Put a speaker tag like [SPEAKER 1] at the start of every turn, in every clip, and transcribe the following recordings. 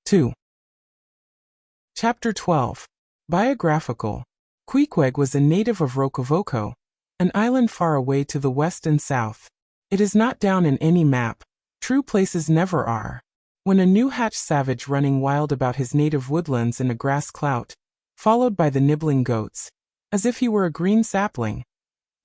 [SPEAKER 1] 2. Chapter 12. Biographical. Pequod was a native of Rokovoko, an island far away to the west and south. It is not down in any map. True places never are. When a new-hatched savage running wild about his native woodlands in a grass clout, followed by the nibbling goats, as if he were a green sapling.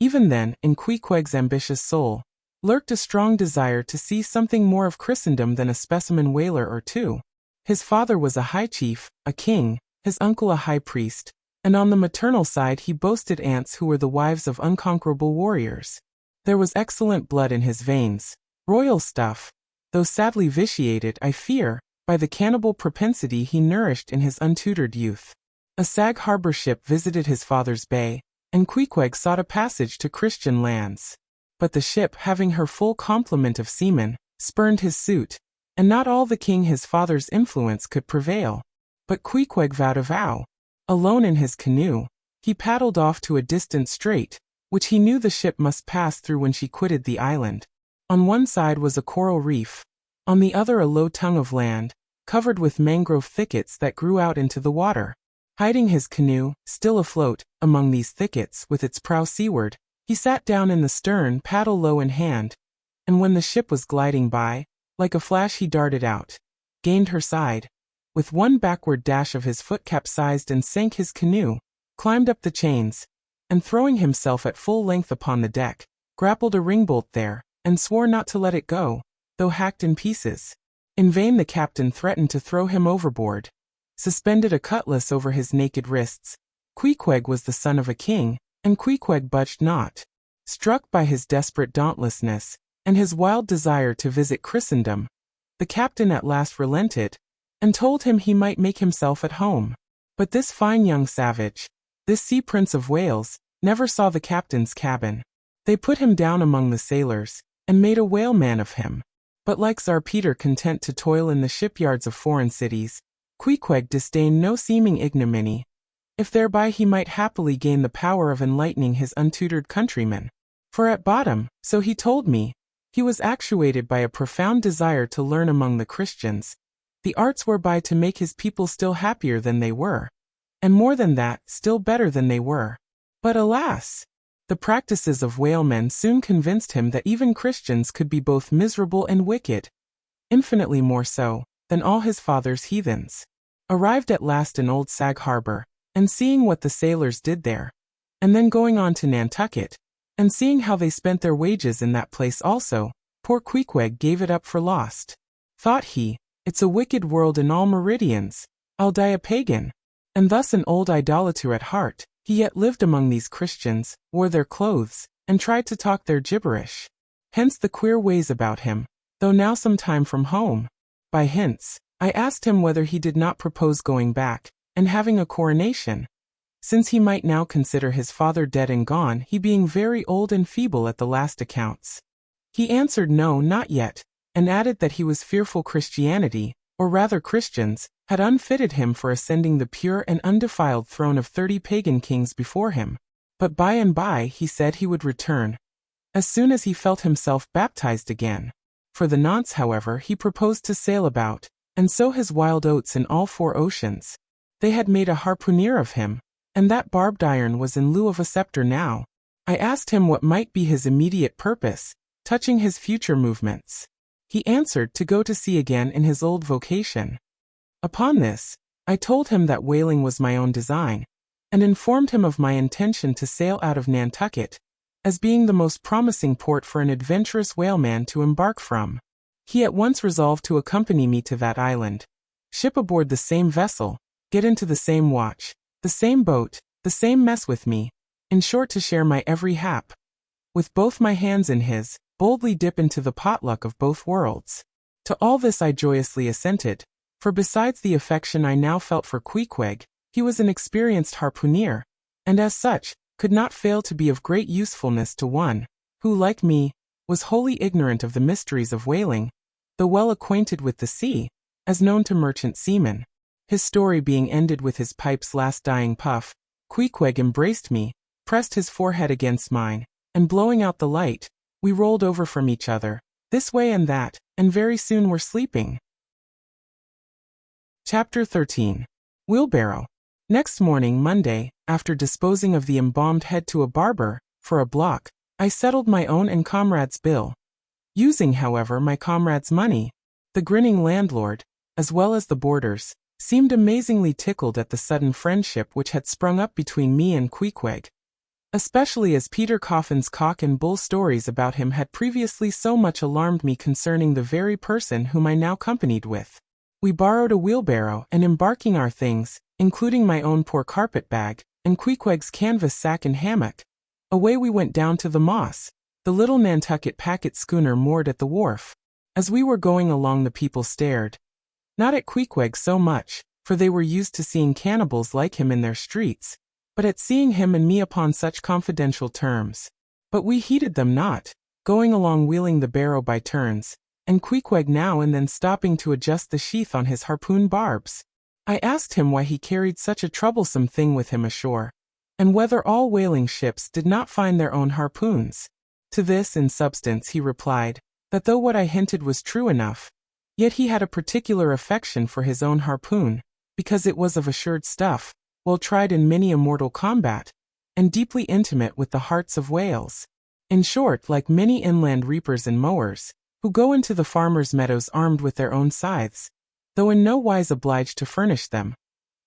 [SPEAKER 1] Even then, in Pequod's ambitious soul, lurked a strong desire to see something more of Christendom than a specimen whaler or two. His father was a high chief, a king, his uncle a high priest, and on the maternal side he boasted aunts who were the wives of unconquerable warriors. There was excellent blood in his veins, royal stuff, though sadly vitiated, I fear, by the cannibal propensity he nourished in his untutored youth. A Sag Harbor ship visited his father's bay, and Pequod sought a passage to Christian lands. But the ship, having her full complement of seamen, spurned his suit, and not all the king his father's influence could prevail. But Pequod vowed a vow. Alone in his canoe, he paddled off to a distant strait, which he knew the ship must pass through when she quitted the island. On one side was a coral reef, on the other a low tongue of land, covered with mangrove thickets that grew out into the water. Hiding his canoe, still afloat, among these thickets with its prow seaward, he sat down in the stern, paddle low in hand, and when the ship was gliding by, like a flash he darted out, gained her side, with one backward dash of his foot capsized and sank his canoe, climbed up the chains, and throwing himself at full length upon the deck, grappled a ringbolt there, and swore not to let it go, though hacked in pieces. In vain the captain threatened to throw him overboard. Suspended a cutlass over his naked wrists. Pequod was the son of a king, and Pequod budged not. Struck by his desperate dauntlessness, and his wild desire to visit Christendom, the captain at last relented, and told him he might make himself at home. But this fine young savage, this sea prince of Wales, never saw the captain's cabin. They put him down among the sailors, and made a whaleman of him. But like Tsar Peter content to toil in the shipyards of foreign cities, Pequod disdained no seeming ignominy, if thereby he might happily gain the power of enlightening his untutored countrymen. For at bottom, so he told me, he was actuated by a profound desire to learn among the Christians the arts whereby to make his people still happier than they were, and more than that, still better than they were. But alas! The practices of whalemen soon convinced him that even Christians could be both miserable and wicked, infinitely more so than all his father's heathens. Arrived at last in Old Sag Harbor, and seeing what the sailors did there, and then going on to Nantucket, and seeing how they spent their wages in that place also, poor Pequod gave it up for lost. Thought he, it's a wicked world in all meridians, I'll die a pagan. And thus an old idolater at heart, he yet lived among these Christians, wore their clothes, and tried to talk their gibberish. Hence the queer ways about him, though now some time from home. By hence, I asked him whether he did not propose going back, and having a coronation, since he might now consider his father dead and gone, he being very old and feeble at the last accounts. He answered no, not yet, and added that he was fearful Christianity, or rather Christians, had unfitted him for ascending the pure and undefiled throne of 30 pagan kings before him. But by and by he said he would return, as soon as he felt himself baptized again. For the nonce, however, he proposed to sail about, and sow his wild oats in all 4 oceans. They had made a harpooner of him, and that barbed iron was in lieu of a scepter now. I asked him what might be his immediate purpose, touching his future movements. He answered to go to sea again in his old vocation. Upon this, I told him that whaling was my own design, and informed him of my intention to sail out of Nantucket, as being the most promising port for an adventurous whaleman to embark from. He at once resolved to accompany me to that island, ship aboard the same vessel, get into the same watch, the same boat, the same mess with me, in short to share my every hap. With both my hands in his, boldly dip into the potluck of both worlds. To all this I joyously assented, for besides the affection I now felt for Pequod, he was an experienced harpooner, and as such, could not fail to be of great usefulness to one, who, like me, was wholly ignorant of the mysteries of whaling, though well acquainted with the sea, as known to merchant seamen. His story being ended with his pipe's last dying puff, Pequod embraced me, pressed his forehead against mine, and blowing out the light, we rolled over from each other, this way and that, and very soon were sleeping. Chapter 13. Wheelbarrow. Next morning, Monday, after disposing of the embalmed head to a barber, for a block, I settled my own and comrade's bill. Using, however, my comrade's money, the grinning landlord, as well as the boarders, seemed amazingly tickled at the sudden friendship which had sprung up between me and Queequeg, especially as Peter Coffin's cock and bull stories about him had previously so much alarmed me concerning the very person whom I now companied with. We borrowed a wheelbarrow, and embarking our things, including my own poor carpet-bag, and Queequeg's canvas sack and hammock, away we went down to the Moss, the little Nantucket packet schooner moored at the wharf. As we were going along, the people stared. Not at Queequeg so much, for they were used to seeing cannibals like him in their streets, but at seeing him and me upon such confidential terms. But we heeded them not, going along wheeling the barrow by turns, and Queequeg now and then stopping to adjust the sheath on his harpoon barbs. I asked him why he carried such a troublesome thing with him ashore, and whether all whaling ships did not find their own harpoons. To this, in substance, he replied, that though what I hinted was true enough, yet he had a particular affection for his own harpoon, because it was of assured stuff, well tried in many a mortal combat, and deeply intimate with the hearts of whales. In short, like many inland reapers and mowers, who go into the farmers' meadows armed with their own scythes, though in no wise obliged to furnish them.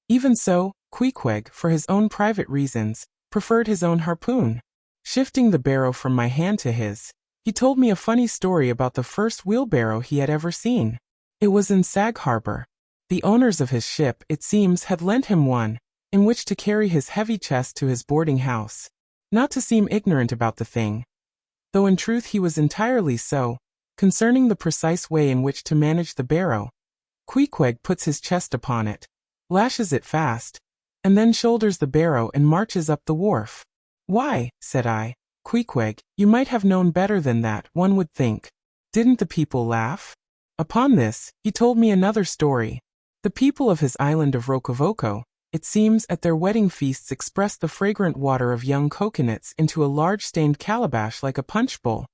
[SPEAKER 1] Even so, Queequeg, for his own private reasons, preferred his own harpoon. Shifting the barrow from my hand to his, he told me a funny story about the first wheelbarrow he had ever seen. It was in Sag Harbor. The owners of his ship, it seems, had lent him one, in which to carry his heavy chest to his boarding house. Not to seem ignorant about the thing, though in truth he was entirely so, concerning the precise way in which to manage the barrow, Queequeg puts his chest upon it, lashes it fast, and then shoulders the barrow and marches up the wharf. Why, said I, Queequeg, you might have known better than that, one would think. Didn't the people laugh? Upon this, he told me another story. The people of his island of Rokovoko, it seems, at their wedding feasts expressed the fragrant water of young coconuts into a large stained calabash like a punch bowl,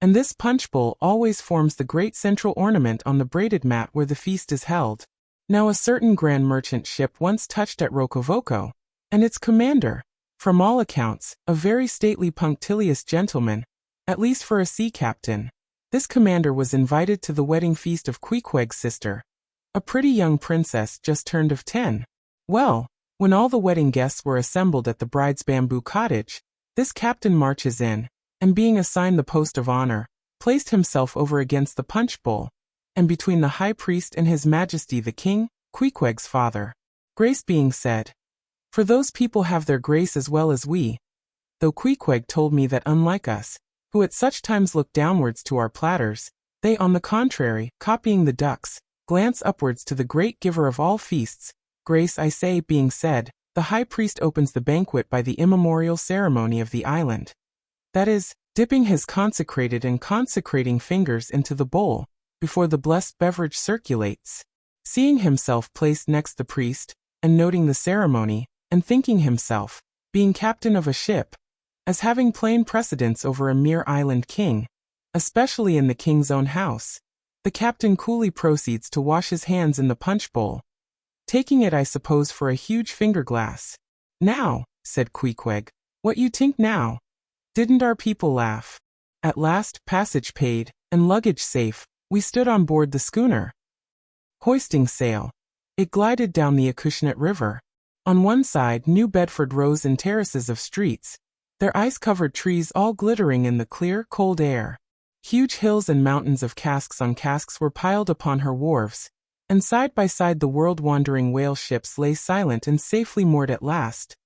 [SPEAKER 1] and this punch bowl always forms the great central ornament on the braided mat where the feast is held. Now a certain grand merchant ship once touched at Rokovoko, and its commander, from all accounts, a very stately punctilious gentleman, at least for a sea captain, this commander was invited to the wedding feast of Queequeg's sister, a pretty young princess just turned of 10. Well, when all the wedding guests were assembled at the bride's bamboo cottage, this captain marches in, and being assigned the post of honor, placed himself over against the punch bowl, and between the high priest and his majesty the king, Queequeg's father. Grace being said. For those people have their grace as well as we, though Queequeg told me that unlike us, who at such times look downwards to our platters, they on the contrary, copying the ducks, glance upwards to the great giver of all feasts. Grace, I say, being said, the high priest opens the banquet by the immemorial ceremony of the island. That is, dipping his consecrated and consecrating fingers into the bowl, before the blessed beverage circulates. Seeing himself placed next the priest, and noting the ceremony, and thinking himself, being captain of a ship, as having plain precedence over a mere island king, especially in the king's own house, the captain coolly proceeds to wash his hands in the punch bowl, taking it, I suppose, for a huge finger-glass. Now, said Queequeg, what you think now? Didn't our people laugh? At last, passage paid, and luggage safe, we stood on board the schooner. Hoisting sail, it glided down the Acushnet River. On one side, New Bedford rose in terraces of streets, their ice-covered trees all glittering in the clear, cold air. Huge hills and mountains of casks on casks were piled upon her wharves, and side by side the world-wandering whale ships lay silent and safely moored at last,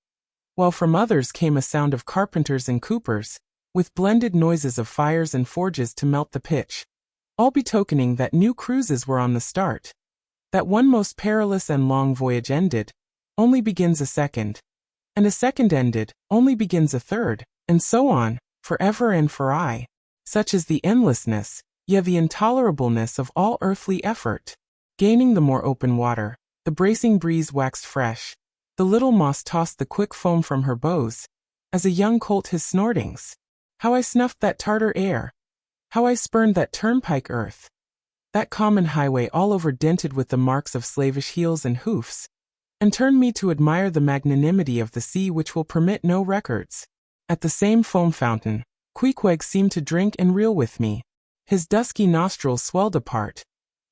[SPEAKER 1] while from others came a sound of carpenters and coopers, with blended noises of fires and forges to melt the pitch, all betokening that new cruises were on the start. That one most perilous and long voyage ended, only begins a second, and a second ended, only begins a third, and so on, forever and for aye. Such is the endlessness, yea the intolerableness of all earthly effort. Gaining the more open water, the bracing breeze waxed fresh, the little moss tossed the quick foam from her bows, as a young colt his snortings. How I snuffed that Tartar air! How I spurned that turnpike earth! that common highway all over dented with the marks of slavish heels and hoofs, and turned me to admire the magnanimity of the sea which will permit no records. At the same foam fountain, Queequeg seemed to drink and reel with me. His dusky nostrils swelled apart.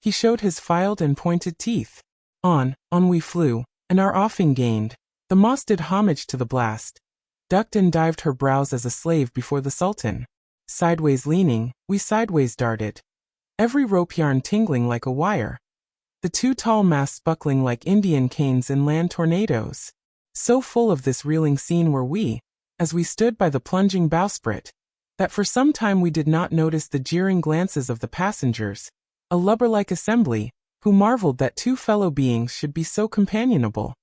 [SPEAKER 1] He showed his filed and pointed teeth. On we flew, and our offing gained. The moss did homage to the blast, ducked and dived her brows as a slave before the Sultan. Sideways leaning, we sideways darted, every rope yarn tingling like a wire, the two tall masts buckling like Indian canes in land tornadoes. So full of this reeling scene were we, as we stood by the plunging bowsprit, that for some time we did not notice the jeering glances of the passengers, a lubber-like assembly, who marveled that two fellow beings should be so companionable,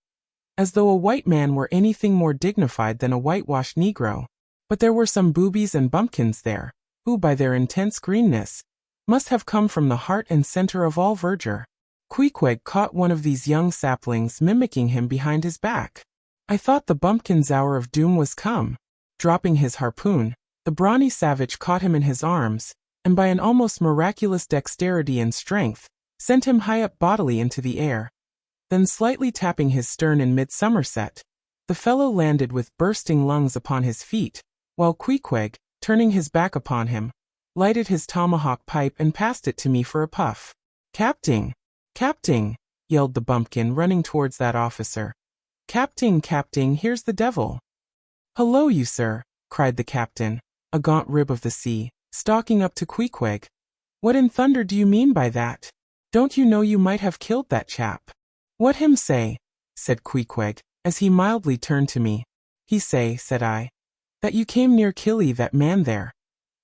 [SPEAKER 1] as though a white man were anything more dignified than a whitewashed Negro. But there were some boobies and bumpkins there, who by their intense greenness, must have come from the heart and center of all verdure. Queequeg caught one of these young saplings mimicking him behind his back. I thought the bumpkin's hour of doom was come. Dropping his harpoon, the brawny savage caught him in his arms, and by an almost miraculous dexterity and strength, sent him high up bodily into the air. Then slightly tapping his stern in mid-somerset, the fellow landed with bursting lungs upon his feet, while Queequeg, turning his back upon him, lighted his tomahawk pipe and passed it to me for a puff. "Capting! Capting!" yelled the bumpkin, running towards that officer. "Capting, capting, here's the devil!" "Hello, you sir!" cried the captain, a gaunt rib of the sea, stalking up to Queequeg. "What in thunder do you mean by that? Don't you know you might have killed that chap?" "What him say?" said Queequeg, as he mildly turned to me. "He say," said I, "that you came near killy that man there,"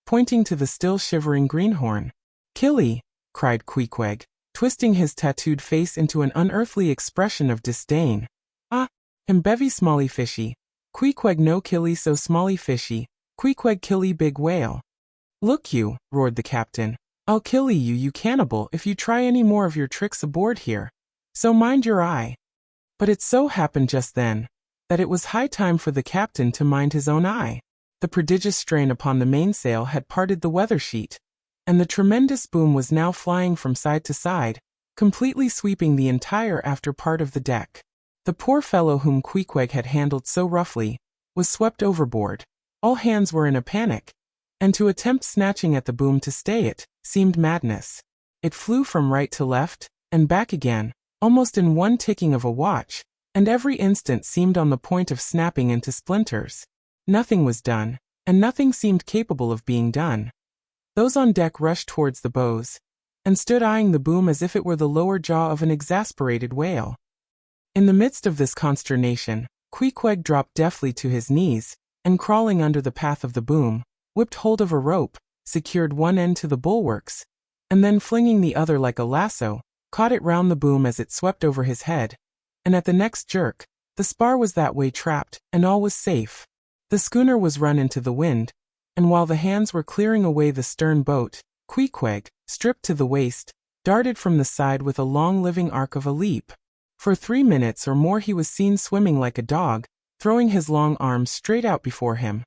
[SPEAKER 1] pointing to the still shivering greenhorn. "Killy!" cried Queequeg, twisting his tattooed face into an unearthly expression of disdain. "Ah, him bevy smally fishy. Queequeg no killy so smally fishy. Queequeg killy big whale." "Look you," roared the captain, "I'll killy you, you cannibal, if you try any more of your tricks aboard here. So mind your eye." But it so happened just then, that it was high time for the captain to mind his own eye. The prodigious strain upon the mainsail had parted the weather sheet, and the tremendous boom was now flying from side to side, completely sweeping the entire after part of the deck. The poor fellow whom Queequeg had handled so roughly, was swept overboard. All hands were in a panic, and to attempt snatching at the boom to stay it, seemed madness. It flew from right to left, and back again, almost in one ticking of a watch, and every instant seemed on the point of snapping into splinters. Nothing was done, and nothing seemed capable of being done. Those on deck rushed towards the bows, and stood eyeing the boom as if it were the lower jaw of an exasperated whale. In the midst of this consternation, Queequeg dropped deftly to his knees, and crawling under the path of the boom, whipped hold of a rope, secured one end to the bulwarks, and then flinging the other like a lasso, caught it round the boom as it swept over his head, and at the next jerk, the spar was that way trapped, and all was safe. The schooner was run into the wind, and while the hands were clearing away the stern boat, Queequeg, stripped to the waist, darted from the side with a long living arc of a leap. For 3 minutes or more he was seen swimming like a dog, throwing his long arms straight out before him,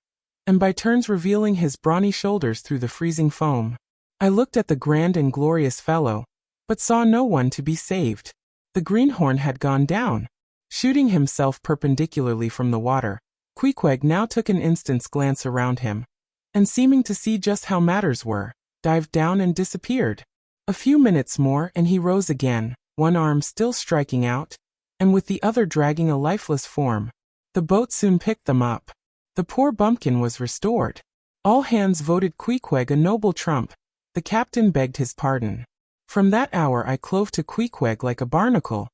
[SPEAKER 1] and by turns revealing his brawny shoulders through the freezing foam. I looked at the grand and glorious fellow, but saw no one to be saved. The greenhorn had gone down. Shooting himself perpendicularly from the water, Queequeg now took an instant's glance around him, and seeming to see just how matters were, dived down and disappeared. A few minutes more and he rose again, one arm still striking out, and with the other dragging a lifeless form. The boat soon picked them up. The poor bumpkin was restored. All hands voted Queequeg a noble trump. The captain begged his pardon. From that hour I clove to Queequeg like a barnacle.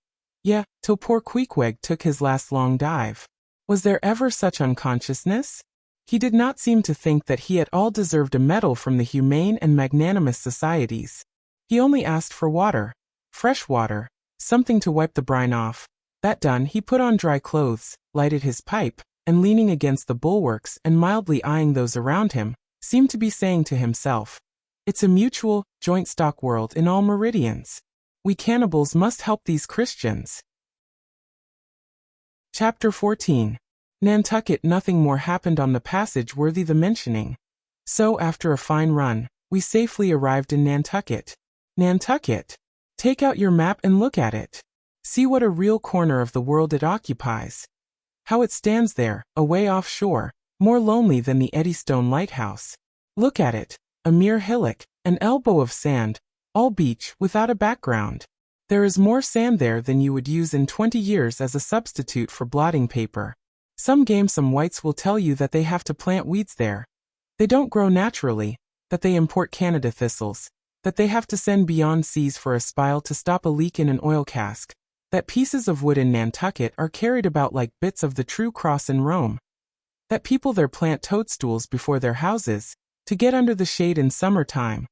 [SPEAKER 1] Till poor Queequeg took his last long dive. Was there ever such unconsciousness? He did not seem to think that he at all deserved a medal from the humane and magnanimous societies. He only asked for water, fresh water, something to wipe the brine off. That done, he put on dry clothes, lighted his pipe, and leaning against the bulwarks and mildly eyeing those around him, seemed to be saying to himself, "It's a mutual, joint stock world in all meridians. We cannibals must help these Christians." Chapter 14. Nantucket. Nothing more happened on the passage worthy the mentioning. So after a fine run, we safely arrived in Nantucket. Nantucket. Take out your map and look at it. See what a real corner of the world it occupies. How it stands there, away offshore, more lonely than the Eddystone Lighthouse. Look at it, a mere hillock, an elbow of sand, all beach without a background. There is more sand there than you would use in 20 years as a substitute for blotting paper. Some gamesome whites will tell you that they have to plant weeds there. They don't grow naturally, that they import Canada thistles, that they have to send beyond seas for a spile to stop a leak in an oil cask, that pieces of wood in Nantucket are carried about like bits of the true cross in Rome, that people there plant toadstools before their houses, to get under the shade in summertime,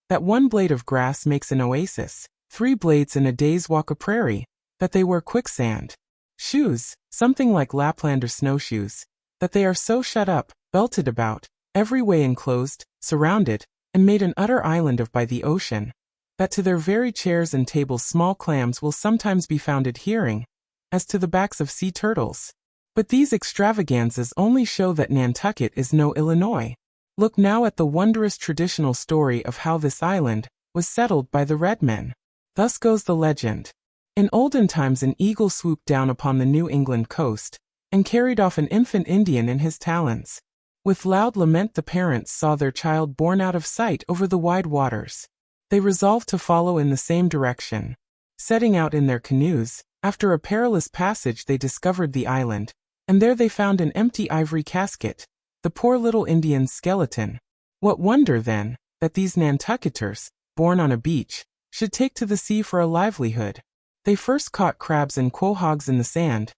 [SPEAKER 1] that one blade of grass makes an oasis, 3 blades in a day's walk a prairie, that they wear quicksand shoes, something like Laplander snowshoes, that they are so shut up, belted about, every way enclosed, surrounded, and made an utter island of by the ocean, that to their very chairs and tables small clams will sometimes be found adhering, as to the backs of sea turtles. But these extravaganzas only show that Nantucket is no Illinois. Look now at the wondrous traditional story of how this island was settled by the red men. Thus goes the legend. In olden times an eagle swooped down upon the New England coast, and carried off an infant Indian in his talons. With loud lament the parents saw their child borne out of sight over the wide waters. They resolved to follow in the same direction. Setting out in their canoes, after a perilous passage they discovered the island, and there they found an empty ivory casket, the poor little Indian's skeleton. What wonder, then, that these Nantucketers, born on a beach, should take to the sea for a livelihood. They first caught crabs and quahogs in the sand.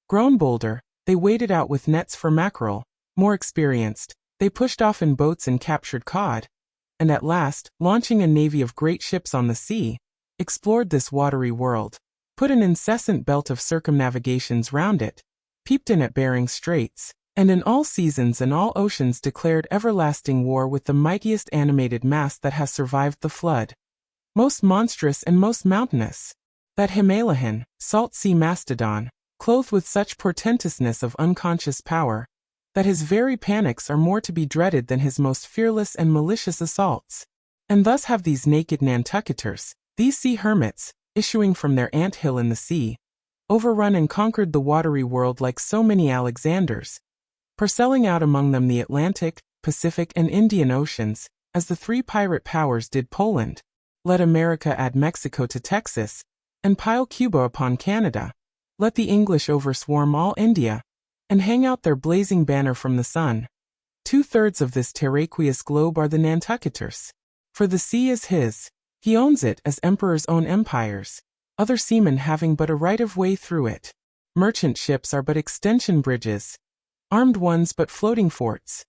[SPEAKER 1] Grown bolder, they waded out with nets for mackerel. More experienced, they pushed off in boats and captured cod, and at last, launching a navy of great ships on the sea, explored this watery world, put an incessant belt of circumnavigations round it, peeped in at Bering Straits, and in all seasons and all oceans declared everlasting war with the mightiest animated mass that has survived the flood. Most monstrous and most mountainous, that Himalayan, salt sea mastodon, clothed with such portentousness of unconscious power, that his very panics are more to be dreaded than his most fearless and malicious assaults. And thus have these naked Nantucketers, these sea hermits, issuing from their ant hill in the sea, overrun and conquered the watery world like so many Alexanders, parcelling out among them the Atlantic, Pacific and Indian Oceans, as the 3 pirate powers did Poland. Let America add Mexico to Texas, and pile Cuba upon Canada. Let the English overswarm all India, and hang out their blazing banner from the sun. 2/3 of this terraqueous globe are the Nantucketers. For the sea is his. He owns it as emperors own empires, other seamen having but a right of way through it. Merchant ships are but extension bridges, armed ones but floating forts.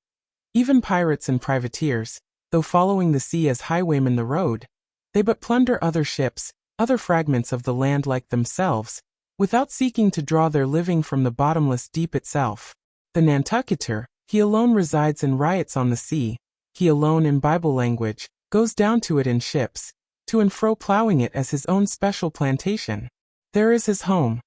[SPEAKER 1] Even pirates and privateers, though following the sea as highwaymen the road, they but plunder other ships, other fragments of the land like themselves, without seeking to draw their living from the bottomless deep itself. The Nantucketer, he alone resides and riots on the sea, he alone in Bible language, goes down to it in ships, to and fro plowing it as his own special plantation. There is his home.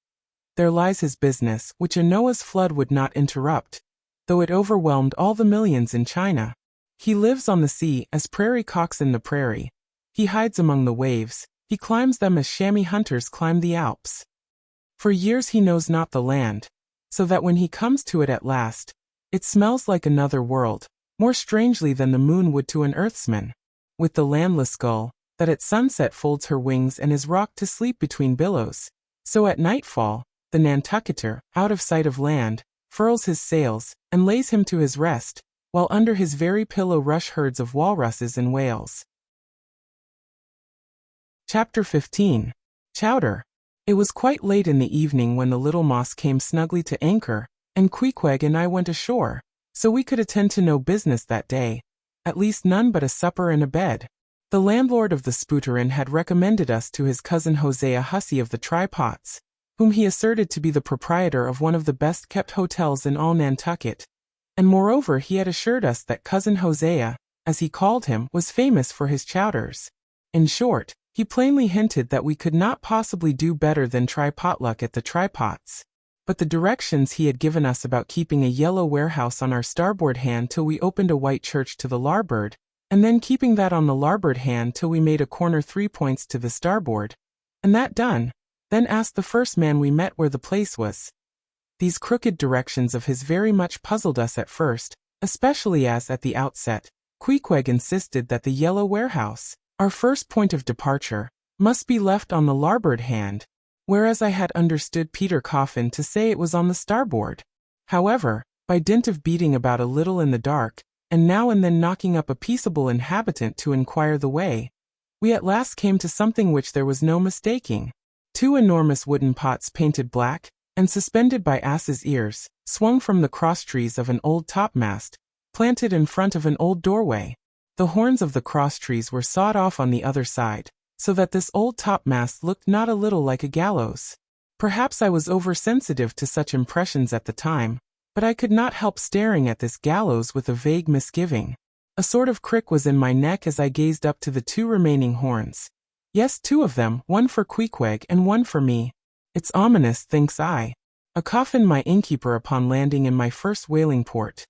[SPEAKER 1] There lies his business, which a Noah's flood would not interrupt, though it overwhelmed all the millions in China. He lives on the sea as prairie cocks in the prairie. He hides among the waves, he climbs them as chamois hunters climb the Alps. For years he knows not the land, so that when he comes to it at last, it smells like another world, more strangely than the moon would to an earthsman. With the landless gull, that at sunset folds her wings and is rocked to sleep between billows, so at nightfall, the Nantucketer, out of sight of land, furls his sails, and lays him to his rest, while under his very pillow rush herds of walruses and whales. Chapter 15. Chowder. It was quite late in the evening when the Little Moss came snugly to anchor, and Queequeg and I went ashore, so we could attend to no business that day, at least none but a supper and a bed. The landlord of the Spooterin had recommended us to his cousin Hosea Hussey of the Trypots, whom he asserted to be the proprietor of one of the best-kept hotels in all Nantucket, and moreover he had assured us that cousin Hosea, as he called him, was famous for his chowders. In short, he plainly hinted that we could not possibly do better than try potluck at the Trypots. But the directions he had given us about keeping a yellow warehouse on our starboard hand till we opened a white church to the larboard, and then keeping that on the larboard hand till we made a corner 3 points to the starboard. And that done, then asked the first man we met where the place was. These crooked directions of his very much puzzled us at first, especially as, at the outset, Queequeg insisted that the yellow warehouse, our first point of departure, must be left on the larboard hand, whereas I had understood Peter Coffin to say it was on the starboard. However, by dint of beating about a little in the dark, and now and then knocking up a peaceable inhabitant to inquire the way, we at last came to something which there was no mistaking. 2 enormous wooden pots painted black, and suspended by asses' ears, swung from the cross-trees of an old topmast, planted in front of an old doorway. The horns of the cross-trees were sawed off on the other side, so that this old topmast looked not a little like a gallows. Perhaps I was oversensitive to such impressions at the time, but I could not help staring at this gallows with a vague misgiving. A sort of crick was in my neck as I gazed up to the 2 remaining horns. Yes, 2 of them, one for Queequeg and one for me. It's ominous, thinks I. A coffin my innkeeper upon landing in my first whaling port.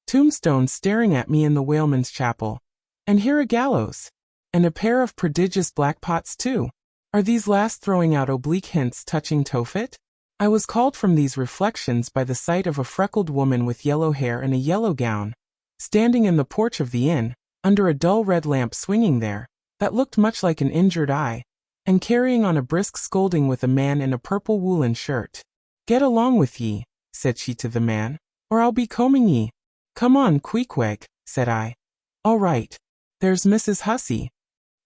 [SPEAKER 1] Tombstones staring at me in the whaleman's chapel. And here a gallows. And a pair of prodigious black pots too. Are these last throwing out oblique hints touching Tophet? I was called from these reflections by the sight of a freckled woman with yellow hair and a yellow gown, standing in the porch of the inn, under a dull red lamp swinging there, that looked much like an injured eye, and carrying on a brisk scolding with a man in a purple woolen shirt. "Get along with ye," said she to the man, "or I'll be combing ye." "Come on, Queequeg," said I. "All right. There's Mrs. Hussey."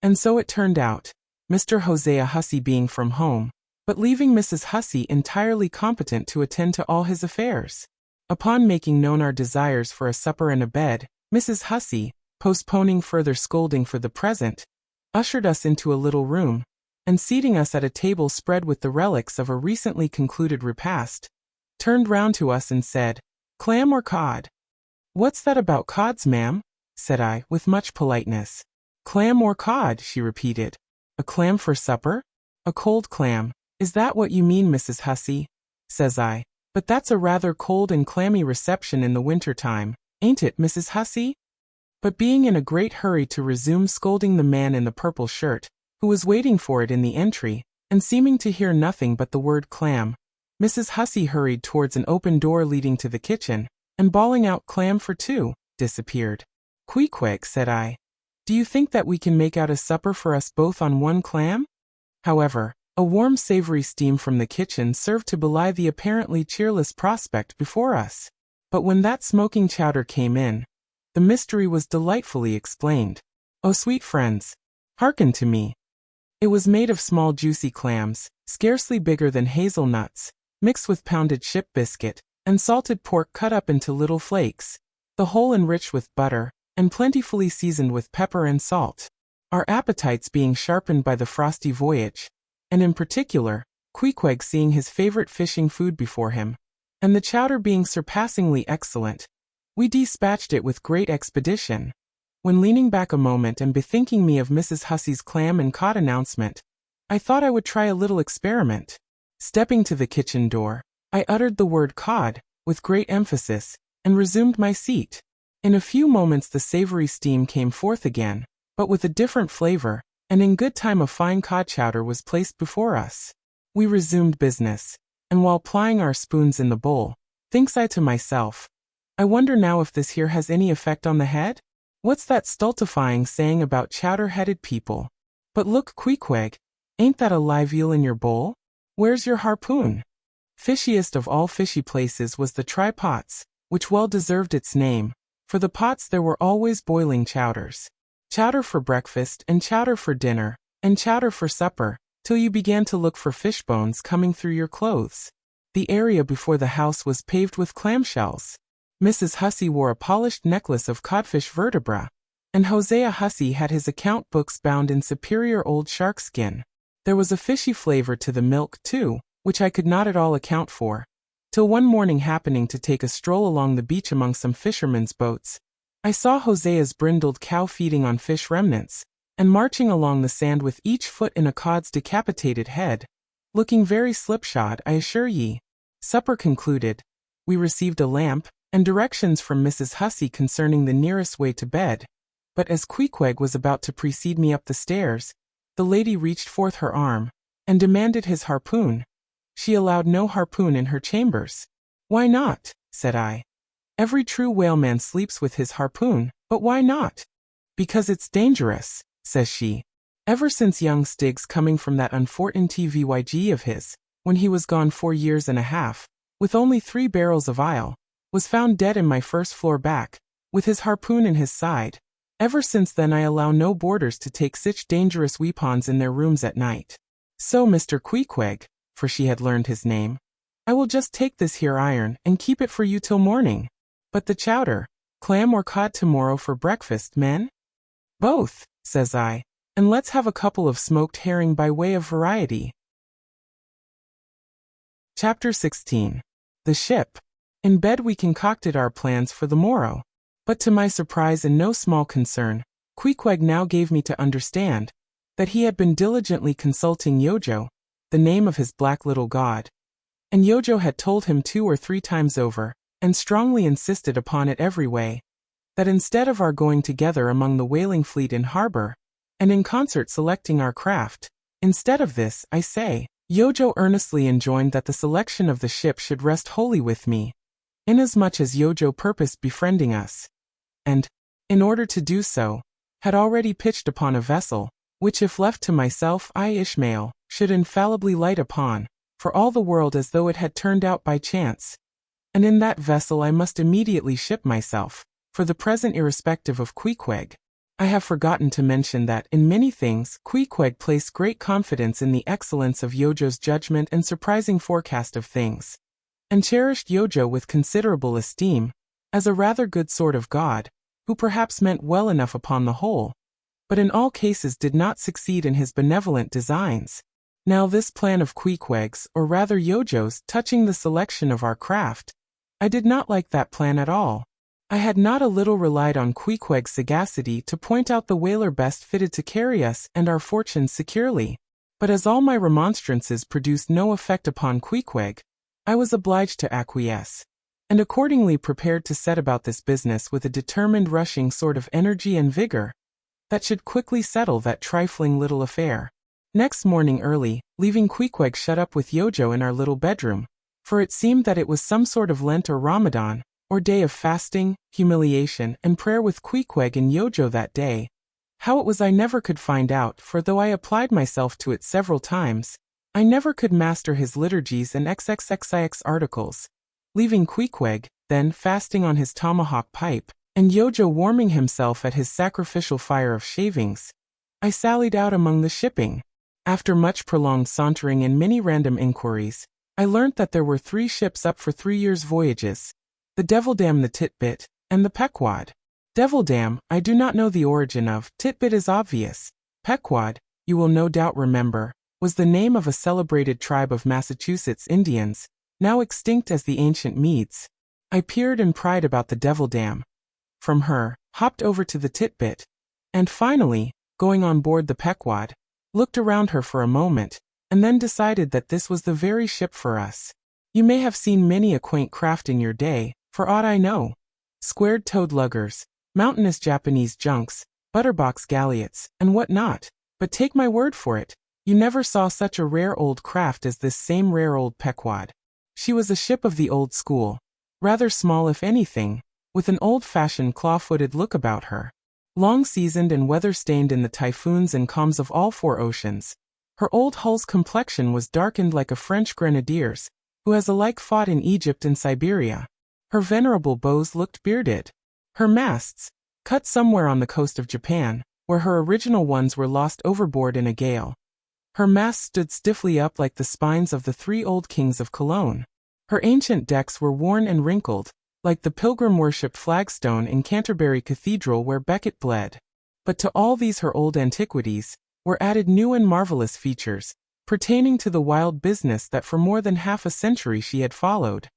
[SPEAKER 1] And so it turned out, Mr. Hosea Hussey being from home, but leaving Mrs. Hussey entirely competent to attend to all his affairs. Upon making known our desires for a supper and a bed, Mrs. Hussey, postponing further scolding for the present, ushered us into a little room, and seating us at a table spread with the relics of a recently concluded repast, turned round to us and said, "Clam or cod?" "What's that about cods, ma'am?" said I, with much politeness. "Clam or cod," she repeated. "A clam for supper? A cold clam, is that what you mean, Mrs. Hussey?" says I. "But that's a rather cold and clammy reception in the winter time, ain't it, Mrs. Hussey?" But being in a great hurry to resume scolding the man in the purple shirt, who was waiting for it in the entry, and seeming to hear nothing but the word clam, Mrs. Hussey hurried towards an open door leading to the kitchen, and bawling out "Clam for 2, disappeared. "Queequeg," said I, "do you think that we can make out a supper for us both on 1 clam?" However, a warm savory steam from the kitchen served to belie the apparently cheerless prospect before us. But when that smoking chowder came in, the mystery was delightfully explained. Oh, sweet friends, hearken to me. It was made of small juicy clams, scarcely bigger than hazelnuts, mixed with pounded ship biscuit, and salted pork cut up into little flakes, the whole enriched with butter, and plentifully seasoned with pepper and salt. Our appetites being sharpened by the frosty voyage, and in particular, Queequeg seeing his favorite fishing food before him, and the chowder being surpassingly excellent, we dispatched it with great expedition. When leaning back a moment and bethinking me of Mrs. Hussey's clam and cod announcement, I thought I would try a little experiment. Stepping to the kitchen door, I uttered the word cod, with great emphasis, and resumed my seat. In a few moments the savory steam came forth again, but with a different flavor, and in good time a fine cod chowder was placed before us. We resumed business, and while plying our spoons in the bowl, thinks I to myself, I wonder now if this here has any effect on the head? What's that stultifying saying about chowder-headed people? But look, Queequeg, ain't that a live eel in your bowl? Where's your harpoon? Fishiest of all fishy places was the try-pots, which well deserved its name, for the pots there were always boiling chowders. Chowder for breakfast, and chowder for dinner, and chowder for supper, till you began to look for fish bones coming through your clothes. The area before the house was paved with clamshells. Mrs. Hussey wore a polished necklace of codfish vertebra, and Hosea Hussey had his account books bound in superior old shark skin. There was a fishy flavor to the milk, too, which I could not at all account for, till one morning happening to take a stroll along the beach among some fishermen's boats, I saw Hosea's brindled cow feeding on fish remnants, and marching along the sand with each foot in a cod's decapitated head, looking very slipshod, I assure ye. Supper concluded, we received a lamp, and directions from Mrs. Hussey concerning the nearest way to bed, But as Queequeg was about to precede me up the stairs, the lady reached forth her arm, and demanded his harpoon. She allowed no harpoon in her chambers. Why not? Said I. Every true whaleman sleeps with his harpoon, but why not? Because it's dangerous, says she. Ever since young Stiggs coming from that unfortunate TVYG of his, when he was gone 4 years and a half, with only 3 barrels of ile, was found dead in my first floor back, with his harpoon in his side. Ever since then I allow no boarders to take such dangerous weapons in their rooms at night. So Mr. Queequeg, for she had learned his name, I will just take this here iron and keep it for you till morning. But the chowder, clam or cod tomorrow for breakfast, men? Both, says I, and let's have a couple of smoked herring by way of variety. Chapter 16. The Ship. In bed we concocted our plans for the morrow. But to my surprise and no small concern, Queequeg now gave me to understand that he had been diligently consulting Yojo, the name of his black little god. And Yojo had told him 2 or 3 times over, and strongly insisted upon it every way, that instead of our going together among the whaling fleet in harbor, and in concert selecting our craft, instead of this, I say, Yojo earnestly enjoined that the selection of the ship should rest wholly with me, inasmuch as Yojo purposed befriending us, and, in order to do so, had already pitched upon a vessel, which if left to myself, I, Ishmael, should infallibly light upon, for all the world as though it had turned out by chance. And in that vessel I must immediately ship myself, for the present irrespective of Queequeg. I have forgotten to mention that, in many things, Queequeg placed great confidence in the excellence of Yojo's judgment and surprising forecast of things, and cherished Yojo with considerable esteem, as a rather good sort of god, who perhaps meant well enough upon the whole, but in all cases did not succeed in his benevolent designs. Now this plan of Queequeg's, or rather Yojo's, touching the selection of our craft, I did not like that plan at all. I had not a little relied on Queequeg's sagacity to point out the whaler best fitted to carry us and our fortunes securely. But as all my remonstrances produced no effect upon Queequeg, I was obliged to acquiesce, and accordingly prepared to set about this business with a determined rushing sort of energy and vigor that should quickly settle that trifling little affair. Next morning early, leaving Queequeg shut up with Yojo in our little bedroom, for it seemed that it was some sort of Lent or Ramadan, or day of fasting, humiliation, and prayer with Queequeg and Yojo that day. How it was I never could find out, for though I applied myself to it several times, I never could master his liturgies and XXXIX articles. Leaving Queequeg, then, fasting on his tomahawk pipe, and Yojo warming himself at his sacrificial fire of shavings, I sallied out among the shipping. After much prolonged sauntering and many random inquiries, I learnt that there were 3 ships up for 3 years' voyages: the Devildam, the Titbit, and the Pequod. Devildam, I do not know the origin of. Titbit is obvious. Pequod, you will no doubt remember, was the name of a celebrated tribe of Massachusetts Indians, now extinct as the ancient Medes. I peered and pried about the Devildam. From her, hopped over to the Titbit, and finally, going on board the Pequod, looked around her for a moment, and then decided that this was the very ship for us. You may have seen many a quaint craft in your day, for aught I know. Squared-toed luggers, mountainous Japanese junks, butterbox galliots, and what not. But take my word for it, you never saw such a rare old craft as this same rare old Pequod. She was a ship of the old school, rather small if anything, with an old-fashioned claw-footed look about her. Long-seasoned and weather-stained in the typhoons and calms of all 4 oceans, her old hull's complexion was darkened like a French grenadier's, who has alike fought in Egypt and Siberia. Her venerable bows looked bearded. Her masts, cut somewhere on the coast of Japan, where her original ones were lost overboard in a gale. Her masts stood stiffly up like the spines of the 3 old kings of Cologne. Her ancient decks were worn and wrinkled, like the pilgrim-worshipped flagstone in Canterbury Cathedral where Becket bled. But to all these her old antiquities were added new and marvelous features, pertaining to the wild business that for more than half a century she had followed.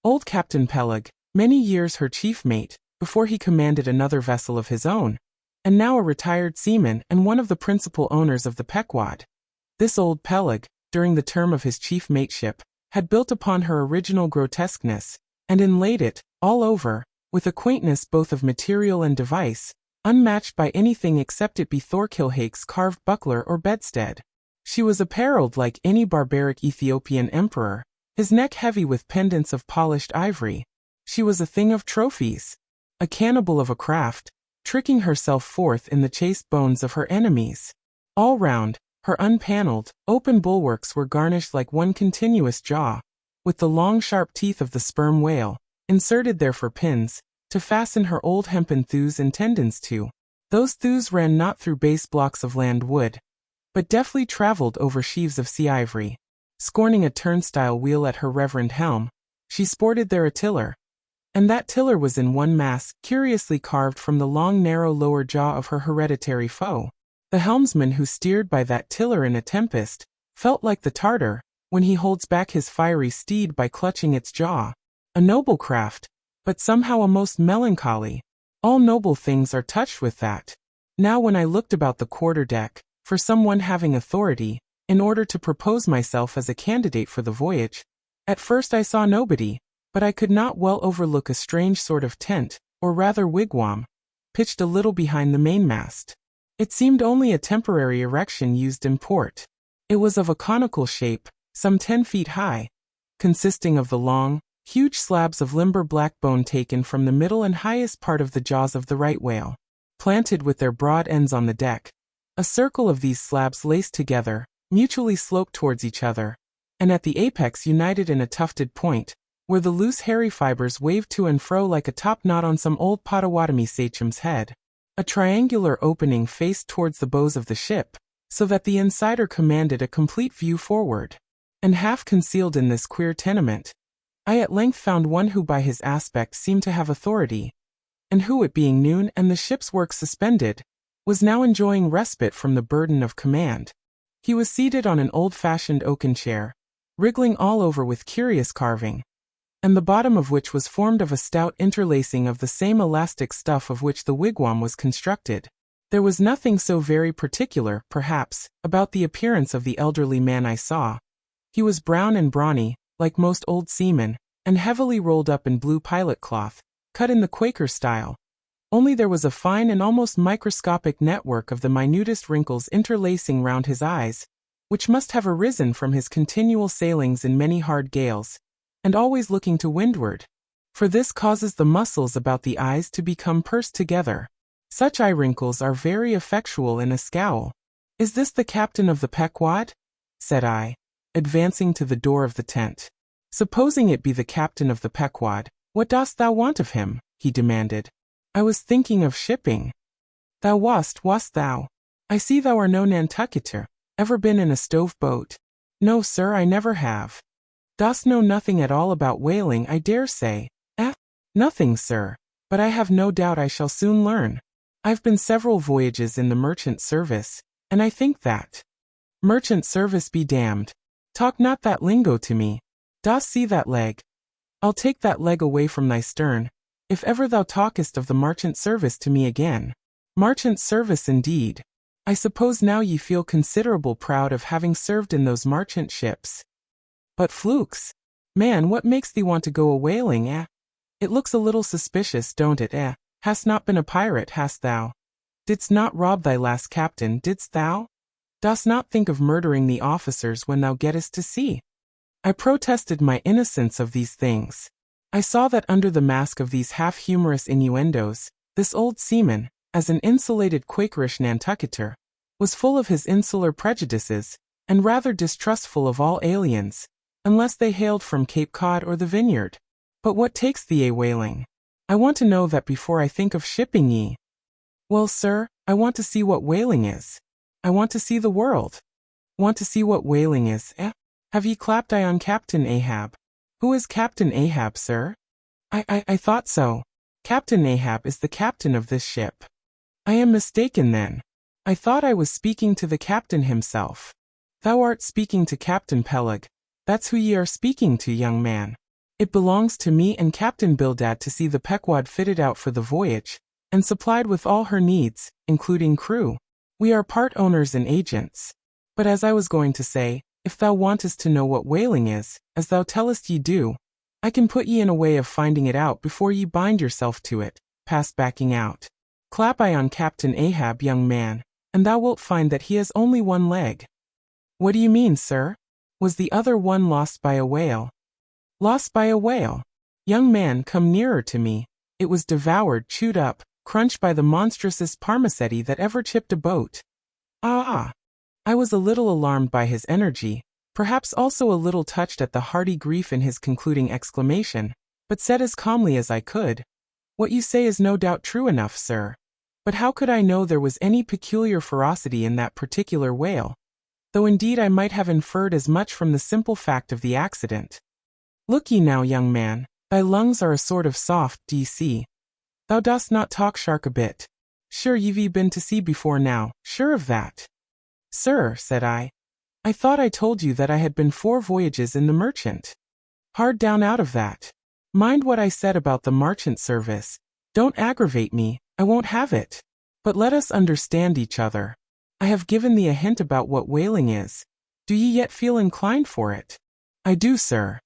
[SPEAKER 1] Old Captain Peleg, many years her chief mate, before he commanded another vessel of his own, and now a retired seaman and one of the principal owners of the Pequod. This old Peleg, during the term of his chief mateship, had built upon her original grotesqueness, and inlaid it, all over, with a quaintness both of material and device, unmatched by anything except it be Thorkilhake's carved buckler or bedstead. She was apparelled like any barbaric Ethiopian emperor, his neck heavy with pendants of polished ivory. She was a thing of trophies, a cannibal of a craft, tricking herself forth in the chaste bones of her enemies. All round, her unpaneled, open bulwarks were garnished like one continuous jaw, with the long sharp teeth of the sperm whale, inserted there for pins, to fasten her old hempen thews and tendons to. Those thews ran not through base blocks of land wood, but deftly travelled over sheaves of sea ivory. Scorning a turnstile wheel at her reverend helm, she sported there a tiller, and that tiller was in one mass, curiously carved from the long narrow lower jaw of her hereditary foe. The helmsman who steered by that tiller in a tempest, felt like the Tartar, when he holds back his fiery steed by clutching its jaw. A noble craft, but somehow a most melancholy. All noble things are touched with that. Now when I looked about the quarter-deck, for someone having authority, in order to propose myself as a candidate for the voyage, at first I saw nobody, but I could not well overlook a strange sort of tent, or rather wigwam, pitched a little behind the mainmast. It seemed only a temporary erection used in port. It was of a conical shape, some 10 feet high, consisting of the long, huge slabs of limber black bone taken from the middle and highest part of the jaws of the right whale, planted with their broad ends on the deck. A circle of these slabs laced together, mutually sloped towards each other, and at the apex united in a tufted point, where the loose hairy fibers waved to and fro like a top knot on some old Potawatomi sachem's head. A triangular opening faced towards the bows of the ship, so that the insider commanded a complete view forward. And half concealed in this queer tenement, I at length found one who by his aspect seemed to have authority, and who, it being noon and the ship's work suspended, was now enjoying respite from the burden of command. He was seated on an old-fashioned oaken chair, wriggling all over with curious carving, and the bottom of which was formed of a stout interlacing of the same elastic stuff of which the wigwam was constructed. There was nothing so very particular, perhaps, about the appearance of the elderly man I saw. He was brown and brawny, like most old seamen, and heavily rolled up in blue pilot cloth, cut in the Quaker style. Only there was a fine and almost microscopic network of the minutest wrinkles interlacing round his eyes, which must have arisen from his continual sailings in many hard gales, and always looking to windward, for this causes the muscles about the eyes to become pursed together. Such eye wrinkles are very effectual in a scowl. "Is this the captain of the Pequod?" said I, advancing to the door of the tent. "Supposing it be the captain of the Pequod, what dost thou want of him?" he demanded. "I was thinking of shipping." "Thou wast thou? I see thou art no Nantucketer. Ever been in a stove boat?" "No, sir, I never have." "Dost know nothing at all about whaling, I dare say?" "Nothing, sir, but I have no doubt I shall soon learn. I've been several voyages in the merchant service, and I think that—" "Merchant service be damned. Talk not that lingo to me. Dost see that leg? I'll take that leg away from thy stern, if ever thou talkest of the merchant service to me again." "Merchant service indeed. I suppose now ye feel considerable proud of having served in those merchant ships. But flukes! Man, what makes thee want to go a-whaling, eh? It looks a little suspicious, don't it, eh? Hast not been a pirate, hast thou? Didst not rob thy last captain, didst thou? Dost not think of murdering the officers when thou gettest to sea?" I protested my innocence of these things. I saw that under the mask of these half-humorous innuendos, this old seaman, as an insulated Quakerish Nantucketer, was full of his insular prejudices, and rather distrustful of all aliens, unless they hailed from Cape Cod or the Vineyard. "But what takes thee a-whaling? I want to know that before I think of shipping ye." "Well, sir, I want to see what whaling is. I want to see the world." "Want to see what whaling is, eh? Have ye clapped eye on Captain Ahab?" "Who is Captain Ahab, sir?" I thought so. Captain Ahab is the captain of this ship." "I am mistaken then. I thought I was speaking to the captain himself." "Thou art speaking to Captain Peleg. That's who ye are speaking to, young man. It belongs to me and Captain Bildad to see the Pequod fitted out for the voyage, and supplied with all her needs, including crew. We are part owners and agents. But as I was going to say, if thou wantest to know what whaling is, as thou tellest ye do, I can put ye in a way of finding it out before ye bind yourself to it, past backing out." Clap eye on Captain Ahab, young man, and thou wilt find that he has only one leg. What do you mean, sir? Was the other one lost by a whale? Lost by a whale? Young man, come nearer to me. It was devoured, chewed up, crunched by the monstrousest parmacetti that ever chipped a boat. Ah! I was a little alarmed by his energy, perhaps also a little touched at the hearty grief in his concluding exclamation, but said as calmly as I could, "What you say is no doubt true enough, sir. But how could I know there was any peculiar ferocity in that particular whale? Though indeed I might have inferred as much from the simple fact of the accident. Look ye now, young man, thy lungs are a sort of soft, d'ye. Thou dost not talk shark a bit. Sure you've been to sea before now, sure of that." "Sir," said I thought I told you that I had been 4 voyages in the merchant. Hard down out of that. Mind what I said about the merchant service. Don't aggravate me, I won't have it. But let us understand each other. I have given thee a hint about what whaling is. Do ye yet feel inclined for it? I do, sir.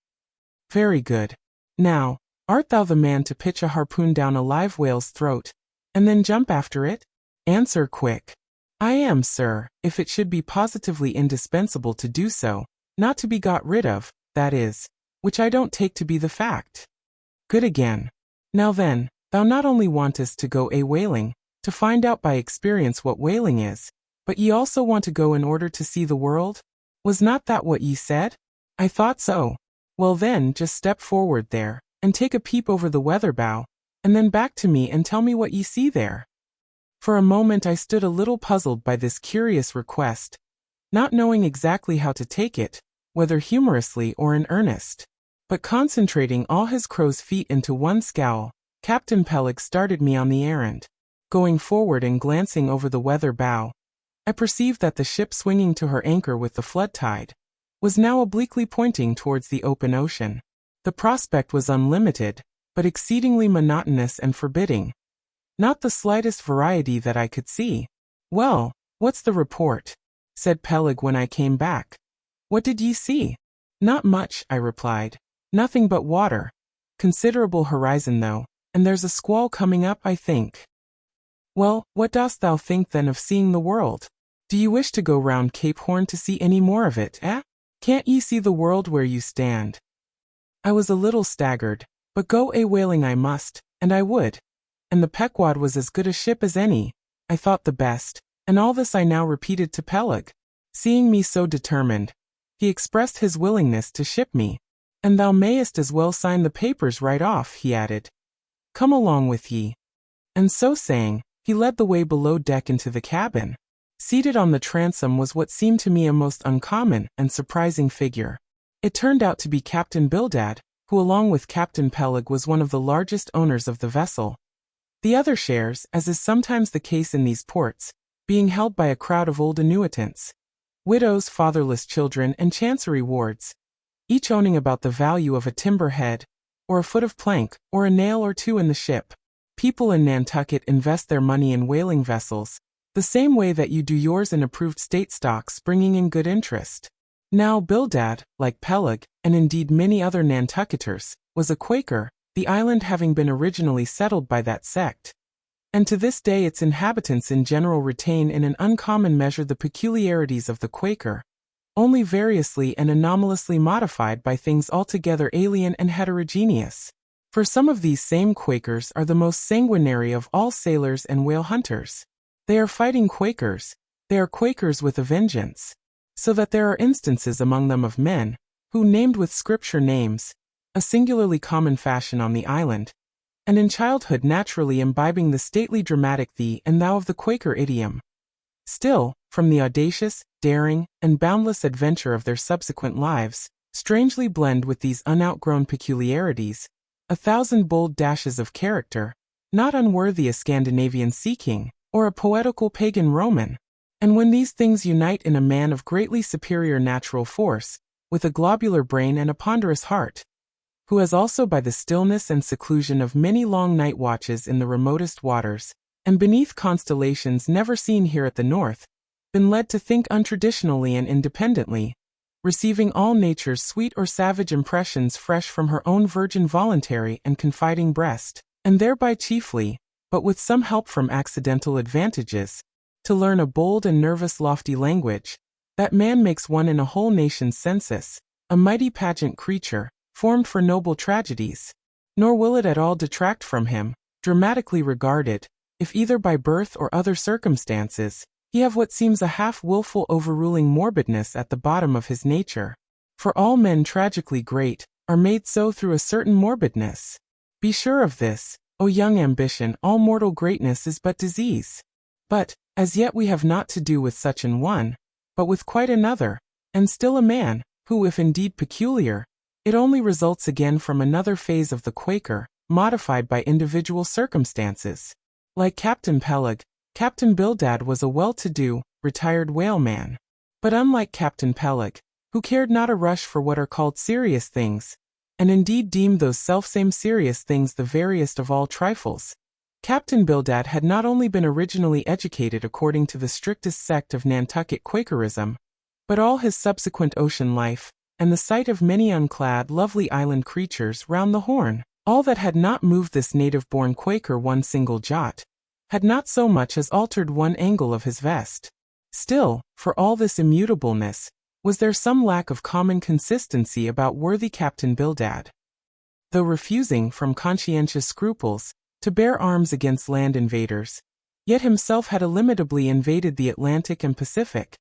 [SPEAKER 1] Very good. Now, art thou the man to pitch a harpoon down a live whale's throat, and then jump after it? Answer quick. I am, sir, if it should be positively indispensable to do so, not to be got rid of, that is, which I don't take to be the fact. Good again. Now then, thou not only wantest to go a-whaling, to find out by experience what whaling is, but ye also want to go in order to see the world? Was not that what ye said? I thought so. Well then, just step forward there, and take a peep over the weather bow, and then back to me and tell me what ye see there. For a moment I stood a little puzzled by this curious request, not knowing exactly how to take it, whether humorously or in earnest. But concentrating all his crow's feet into one scowl, Captain Peleg started me on the errand. Going forward and glancing over the weather bow, I perceived that the ship swinging to her anchor with the flood tide was now obliquely pointing towards the open ocean. The prospect was unlimited, but exceedingly monotonous and forbidding. Not the slightest variety that I could see. "Well, what's the report?" said Peleg when I came back. "What did ye see?" "Not much," I replied. "Nothing but water. Considerable horizon though, and there's a squall coming up, I think." "Well, what dost thou think then of seeing the world? Do you wish to go round Cape Horn to see any more of it, eh? Can't ye see the world where you stand?" I was a little staggered, but go a-whaling I must, and I would. And the Pequod was as good a ship as any, I thought the best, and all this I now repeated to Peleg. Seeing me so determined, he expressed his willingness to ship me. "And thou mayest as well sign the papers right off," he added. "Come along with ye." And so saying, he led the way below deck into the cabin. Seated on the transom was what seemed to me a most uncommon and surprising figure. It turned out to be Captain Bildad, who along with Captain Peleg was one of the largest owners of the vessel. The other shares, as is sometimes the case in these ports, being held by a crowd of old annuitants, widows, fatherless children, and chancery wards, each owning about the value of a timber head, or a foot of plank, or a nail or two in the ship. People in Nantucket invest their money in whaling vessels, the same way that you do yours in approved state stocks bringing in good interest. Now Bildad, like Peleg, and indeed many other Nantucketers, was a Quaker, the island having been originally settled by that sect. And to this day its inhabitants in general retain in an uncommon measure the peculiarities of the Quaker, only variously and anomalously modified by things altogether alien and heterogeneous. For some of these same Quakers are the most sanguinary of all sailors and whale hunters. They are fighting Quakers, they are Quakers with a vengeance. So that there are instances among them of men, who named with scripture names, a singularly common fashion on the island, and in childhood naturally imbibing the stately dramatic thee and thou of the Quaker idiom. Still, from the audacious, daring, and boundless adventure of their subsequent lives, strangely blend with these unoutgrown peculiarities, 1,000 bold dashes of character, not unworthy a Scandinavian sea king, or a poetical pagan Roman. And when these things unite in a man of greatly superior natural force, with a globular brain and a ponderous heart, who has also by the stillness and seclusion of many long night watches in the remotest waters, and beneath constellations never seen here at the north, been led to think untraditionally and independently, receiving all nature's sweet or savage impressions fresh from her own virgin voluntary and confiding breast, and thereby chiefly, but with some help from accidental advantages, to learn a bold and nervous lofty language, that man makes one in a whole nation's census, a mighty pageant creature, formed for noble tragedies. Nor will it at all detract from him, dramatically regarded, if either by birth or other circumstances, he have what seems a half-willful overruling morbidness at the bottom of his nature. For all men tragically great, are made so through a certain morbidness. Be sure of this, O young ambition, all mortal greatness is but disease. But, as yet we have not to do with such an one, but with quite another, and still a man, who if indeed peculiar, it only results again from another phase of the Quaker, modified by individual circumstances. Like Captain Peleg, Captain Bildad was a well-to-do, retired whaleman. But unlike Captain Peleg, who cared not a rush for what are called serious things, and indeed deemed those selfsame serious things the veriest of all trifles, Captain Bildad had not only been originally educated according to the strictest sect of Nantucket Quakerism, but all his subsequent ocean life, and the sight of many unclad lovely island creatures round the Horn, all that had not moved this native-born Quaker one single jot, had not so much as altered one angle of his vest. Still, for all this immutableness, was there some lack of common consistency about worthy Captain Bildad. Though refusing, from conscientious scruples, to bear arms against land invaders, yet himself had illimitably invaded the Atlantic and Pacific,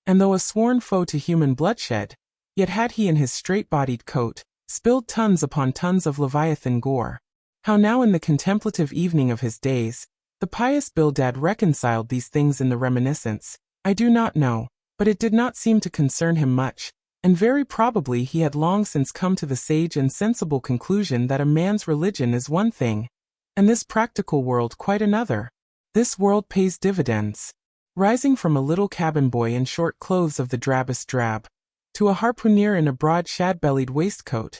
[SPEAKER 1] and though a sworn foe to human bloodshed, yet had he in his straight-bodied coat spilled tons upon tons of Leviathan gore. How now in the contemplative evening of his days, the pious Bildad reconciled these things in the reminiscence, I do not know, but it did not seem to concern him much, and very probably he had long since come to the sage and sensible conclusion that a man's religion is one thing, and this practical world quite another. This world pays dividends. Rising from a little cabin boy in short clothes of the drabbest drab, to a harpooner in a broad shad-bellied waistcoat,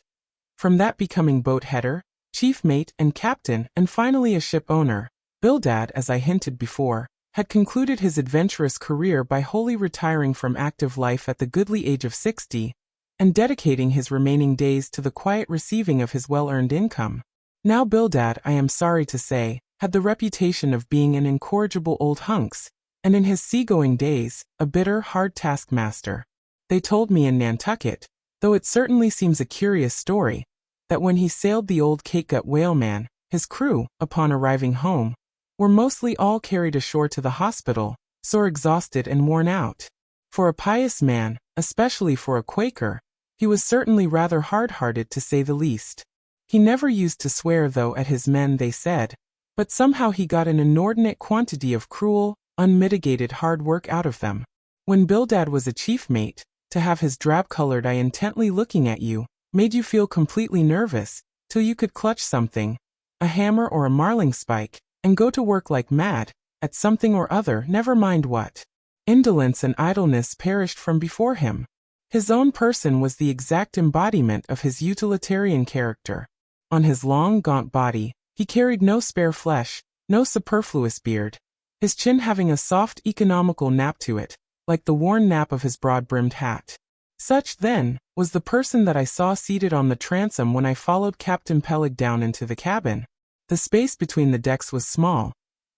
[SPEAKER 1] from that becoming boat-header, chief mate and captain, and finally a ship owner, Bildad, as I hinted before, had concluded his adventurous career by wholly retiring from active life at the goodly age of 60, and dedicating his remaining days to the quiet receiving of his well-earned income. Now Bildad, I am sorry to say, had the reputation of being an incorrigible old hunks, and in his seagoing days, a bitter, hard taskmaster. They told me in Nantucket, though it certainly seems a curious story, that when he sailed the old Cakegut whaleman, his crew, upon arriving home, were mostly all carried ashore to the hospital, sore exhausted and worn out. For a pious man, especially for a Quaker, he was certainly rather hard-hearted to say the least. He never used to swear though at his men, they said, but somehow he got an inordinate quantity of cruel, unmitigated hard work out of them. When Bildad was a chief mate, to have his drab-colored eye intently looking at you, made you feel completely nervous, till you could clutch something, a hammer or a marling spike, and go to work like mad, at something or other, never mind what. Indolence and idleness perished from before him. His own person was the exact embodiment of his utilitarian character. On his long, gaunt body, he carried no spare flesh, no superfluous beard, his chin having a soft, economical nap to it, like the worn nap of his broad-brimmed hat. Such, then, was the person that I saw seated on the transom when I followed Captain Peleg down into the cabin. The space between the decks was small,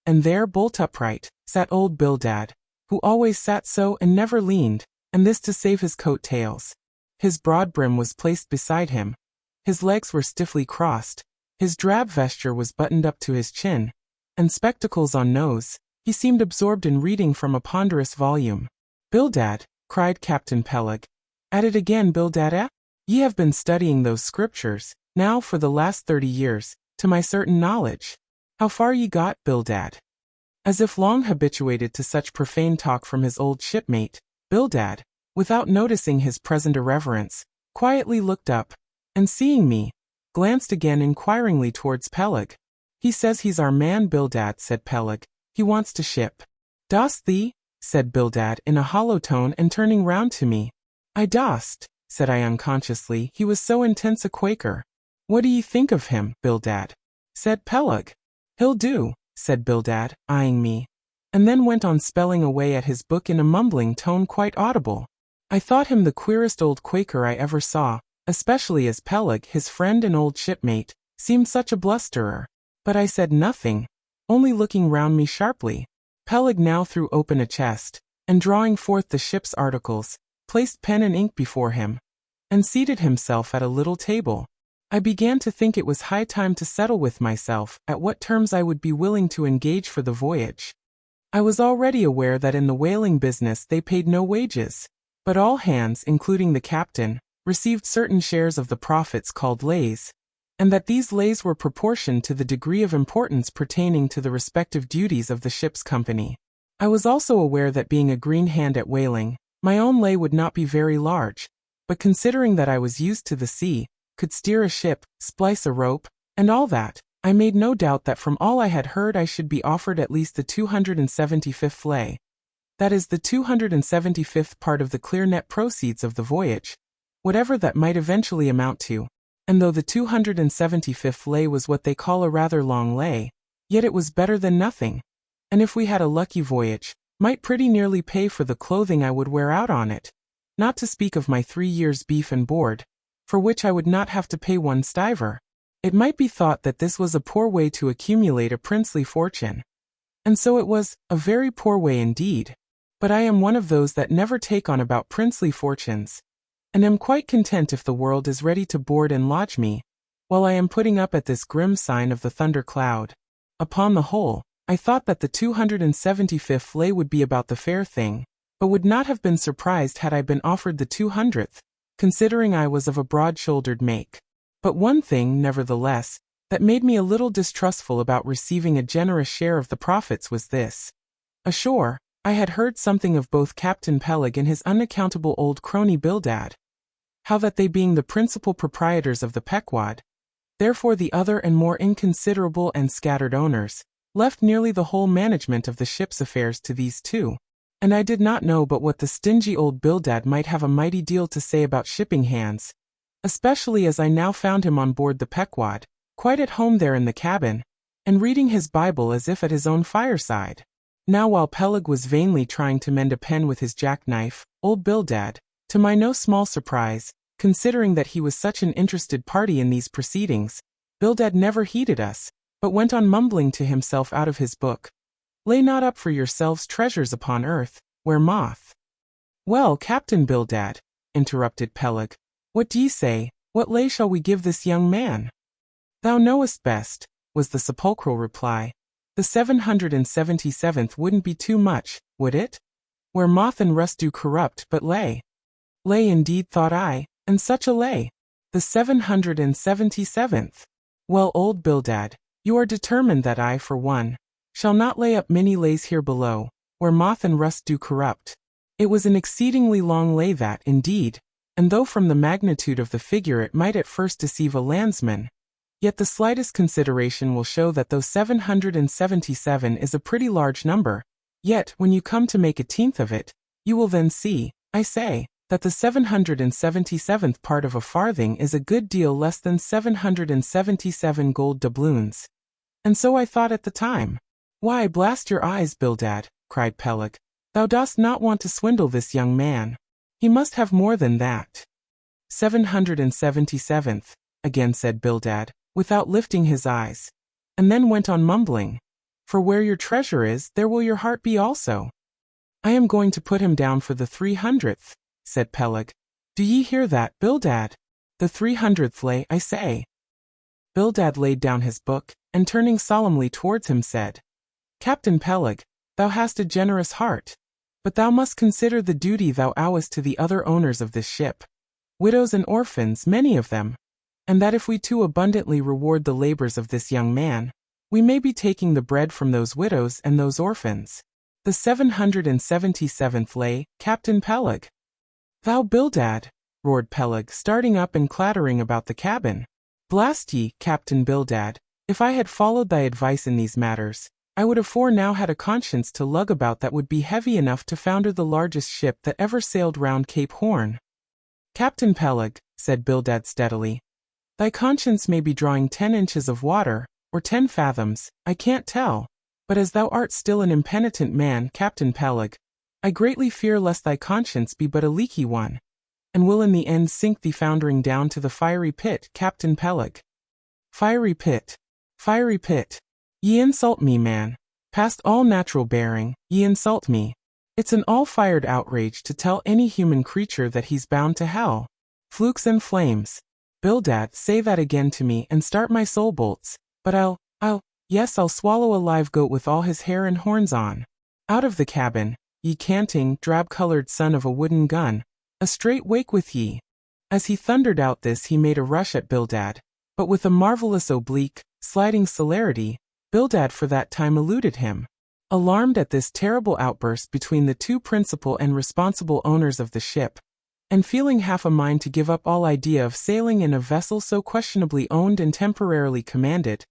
[SPEAKER 1] and there, bolt upright, sat old Bildad, who always sat so and never leaned, and this to save his coat tails. His broad brim was placed beside him, his legs were stiffly crossed, his drab vesture was buttoned up to his chin, and spectacles on nose, he seemed absorbed in reading from a ponderous volume. Bildad, cried Captain Peleg. At it again, Bildad, eh? Ye have been studying those scriptures, now for the last 30 years, to my certain knowledge. How far ye got, Bildad? As if long habituated to such profane talk from his old shipmate, Bildad, without noticing his present irreverence, quietly looked up, and seeing me, glanced again inquiringly towards Peleg. He says he's our man, Bildad, said Peleg. He wants to ship. Dost thee? Said Bildad in a hollow tone and turning round to me. I dost, said I unconsciously, he was so intense a Quaker. What do ye think of him, Bildad? Said Peleg. He'll do, said Bildad, eyeing me, and then went on spelling away at his book in a mumbling tone quite audible. I thought him the queerest old Quaker I ever saw, especially as Peleg, his friend and old shipmate, seemed such a blusterer. But I said nothing, only looking round me sharply. Peleg now threw open a chest, and drawing forth the ship's articles, placed pen and ink before him, and seated himself at a little table. I began to think it was high time to settle with myself at what terms I would be willing to engage for the voyage. I was already aware that in the whaling business they paid no wages, but all hands, including the captain, received certain shares of the profits called lays, and that these lays were proportioned to the degree of importance pertaining to the respective duties of the ship's company. I was also aware that being a green hand at whaling, my own lay would not be very large, but considering that I was used to the sea, could steer a ship, splice a rope, and all that, I made no doubt that from all I had heard I should be offered at least the 275th lay. That is the 275th part of the clear net proceeds of the voyage, whatever that might eventually amount to. And though the 275th lay was what they call a rather long lay, yet it was better than nothing, and if we had a lucky voyage, might pretty nearly pay for the clothing I would wear out on it, not to speak of my 3 years' beef and board, for which I would not have to pay 1 stiver. It might be thought that this was a poor way to accumulate a princely fortune. And so it was, a very poor way indeed. But I am one of those that never take on about princely fortunes, and am quite content if the world is ready to board and lodge me, while I am putting up at this grim sign of the thunder cloud. Upon the whole, I thought that the 275th lay would be about the fair thing, but would not have been surprised had I been offered the 200th, considering I was of a broad-shouldered make. But one thing, nevertheless, that made me a little distrustful about receiving a generous share of the profits was this. Ashore, I had heard something of both Captain Peleg and his unaccountable old crony Bildad. How that they being the principal proprietors of the Pequod, therefore the other and more inconsiderable and scattered owners, left nearly the whole management of the ship's affairs to these two. And I did not know but what the stingy old Bildad might have a mighty deal to say about shipping hands, especially as I now found him on board the Pequod, quite at home there in the cabin, and reading his Bible as if at his own fireside. Now while Peleg was vainly trying to mend a pen with his jackknife, old Bildad, to my no small surprise, considering that he was such an interested party in these proceedings, Bildad never heeded us, but went on mumbling to himself out of his book, "Lay not up for yourselves treasures upon earth, where moth." "Well, Captain Bildad," interrupted Peleg, "what d'ye say, what lay shall we give this young man?" "Thou knowest best," was the sepulchral reply. "The 777th wouldn't be too much, would it? Where moth and rust do corrupt, but lay." Lay indeed, thought I, and such a lay. The 777th. Well, old Bildad, you are determined that I, for one, shall not lay up many lays here below, where moth and rust do corrupt. It was an exceedingly long lay that, indeed, and though from the magnitude of the figure it might at first deceive a landsman, yet the slightest consideration will show that though 777 is a pretty large number, yet, when you come to make a tenth of it, you will then see, I say, that the 777th part of a farthing is a good deal less than 777 gold doubloons. And so I thought at the time. "Why, blast your eyes, Bildad," cried Peleg, "thou dost not want to swindle this young man. He must have more than that." 777th, again said Bildad, without lifting his eyes, and then went on mumbling, "For where your treasure is, there will your heart be also." "I am going to put him down for the 300th, said Peleg. "Do ye hear that, Bildad? The 300th lay, I say." Bildad laid down his book, and turning solemnly towards him said, "Captain Peleg, thou hast a generous heart, but thou must consider the duty thou owest to the other owners of this ship, widows and orphans, many of them, and that if we too abundantly reward the labors of this young man, we may be taking the bread from those widows and those orphans. The 777th lay, Captain Peleg." "Thou Bildad," roared Peleg, starting up and clattering about the cabin. "Blast ye, Captain Bildad, if I had followed thy advice in these matters, I would afore now had a conscience to lug about that would be heavy enough to founder the largest ship that ever sailed round Cape Horn." "Captain Peleg," said Bildad steadily, "thy conscience may be drawing 10 inches of water, or 10 fathoms, I can't tell, but as thou art still an impenitent man, Captain Peleg, I greatly fear lest thy conscience be but a leaky one, and will in the end sink thee foundering down to the fiery pit, Captain Peleg." "Fiery pit. Fiery pit. Ye insult me, man. Past all natural bearing, ye insult me. It's an all-fired outrage to tell any human creature that he's bound to hell. Flukes and flames. Bildad, say that again to me and start my soul bolts. But I'll swallow a live goat with all his hair and horns on. Out of the cabin, ye canting, drab-colored son of a wooden gun. A straight wake with ye. As he thundered out this, he made a rush at Bildad, but with a marvelous oblique, sliding celerity, Bildad for that time eluded him. Alarmed at this terrible outburst between the two principal and responsible owners of the ship, and feeling half a mind to give up all idea of sailing in a vessel so questionably owned and temporarily commanded,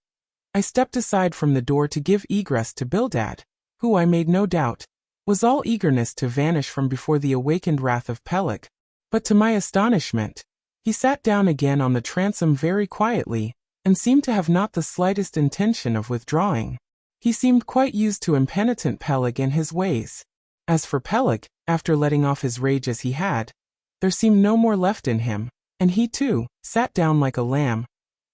[SPEAKER 1] I stepped aside from the door to give egress to Bildad, who, I made no doubt, was all eagerness to vanish from before the awakened wrath of Peleg. But to my astonishment, he sat down again on the transom very quietly, and seemed to have not the slightest intention of withdrawing. He seemed quite used to impenitent Peleg and his ways. As for Peleg, after letting off his rage as he had, there seemed no more left in him, and he too sat down like a lamb,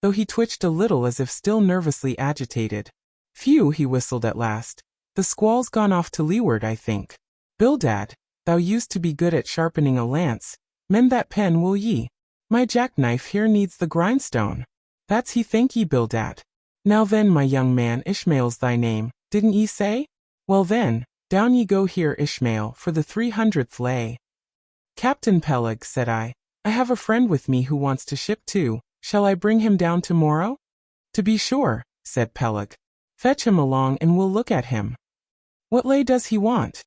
[SPEAKER 1] though he twitched a little as if still nervously agitated. Phew, he whistled at last. The squall's gone off to leeward, I think. Bildad, thou used to be good at sharpening a lance. Mend that pen, will ye? My jackknife here needs the grindstone. That's he, thank ye, Bildad. Now then, my young man, Ishmael's thy name, didn't ye say? Well then, down ye go here, Ishmael, for the 300th lay. Captain Peleg, said I have a friend with me who wants to ship too. Shall I bring him down tomorrow? To be sure, said Peleg. Fetch him along and we'll look at him. What lay does he want?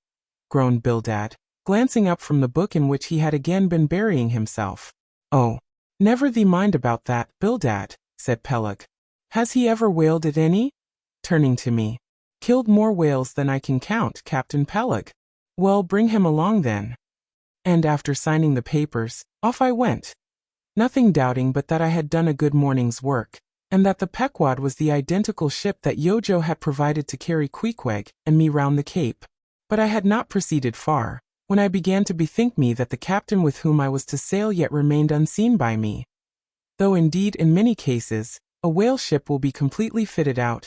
[SPEAKER 1] Groaned Bildad, glancing up from the book in which he had again been burying himself. Oh, never thee mind about that, Bildad, said Peleg. Has he ever whaled at any? Turning to me. Killed more whales than I can count, Captain Peleg. Well, bring him along then. And after signing the papers, off I went. Nothing doubting but that I had done a good morning's work, and that the Pequod was the identical ship that Yojo had provided to carry Queequeg and me round the Cape. But I had not proceeded far, when I began to bethink me that the captain with whom I was to sail yet remained unseen by me. Though indeed in many cases, a whale ship will be completely fitted out,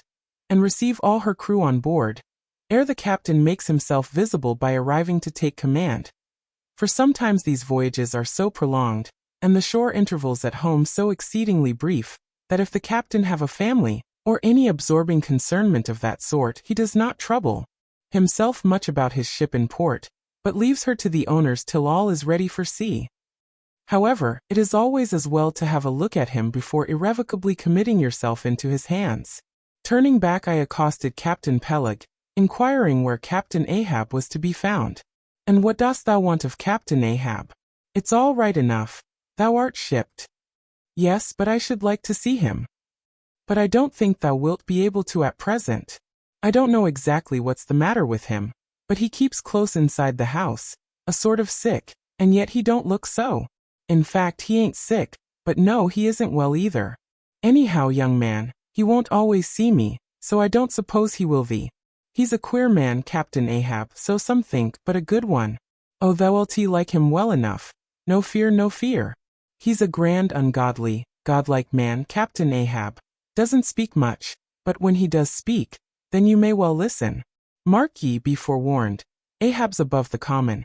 [SPEAKER 1] and receive all her crew on board, ere the captain makes himself visible by arriving to take command. For sometimes these voyages are so prolonged, and the shore intervals at home so exceedingly brief, that if the captain have a family, or any absorbing concernment of that sort, he does not trouble himself much about his ship in port, but leaves her to the owners till all is ready for sea. However, it is always as well to have a look at him before irrevocably committing yourself into his hands. Turning back, I accosted Captain Peleg, inquiring where Captain Ahab was to be found. And what dost thou want of Captain Ahab? It's all right enough. Thou art shipped. Yes, but I should like to see him. But I don't think thou wilt be able to at present. I don't know exactly what's the matter with him, but he keeps close inside the house, a sort of sick, and yet he don't look so. In fact, he ain't sick, but no, he isn't well either. Anyhow, young man, he won't always see me, so I don't suppose he will thee. He's a queer man, Captain Ahab, so some think, but a good one. Oh, thou'lt like him well enough. No fear, no fear. He's a grand, ungodly, godlike man, Captain Ahab. Doesn't speak much, but when he does speak, then you may well listen. Mark ye, be forewarned. Ahab's above the common.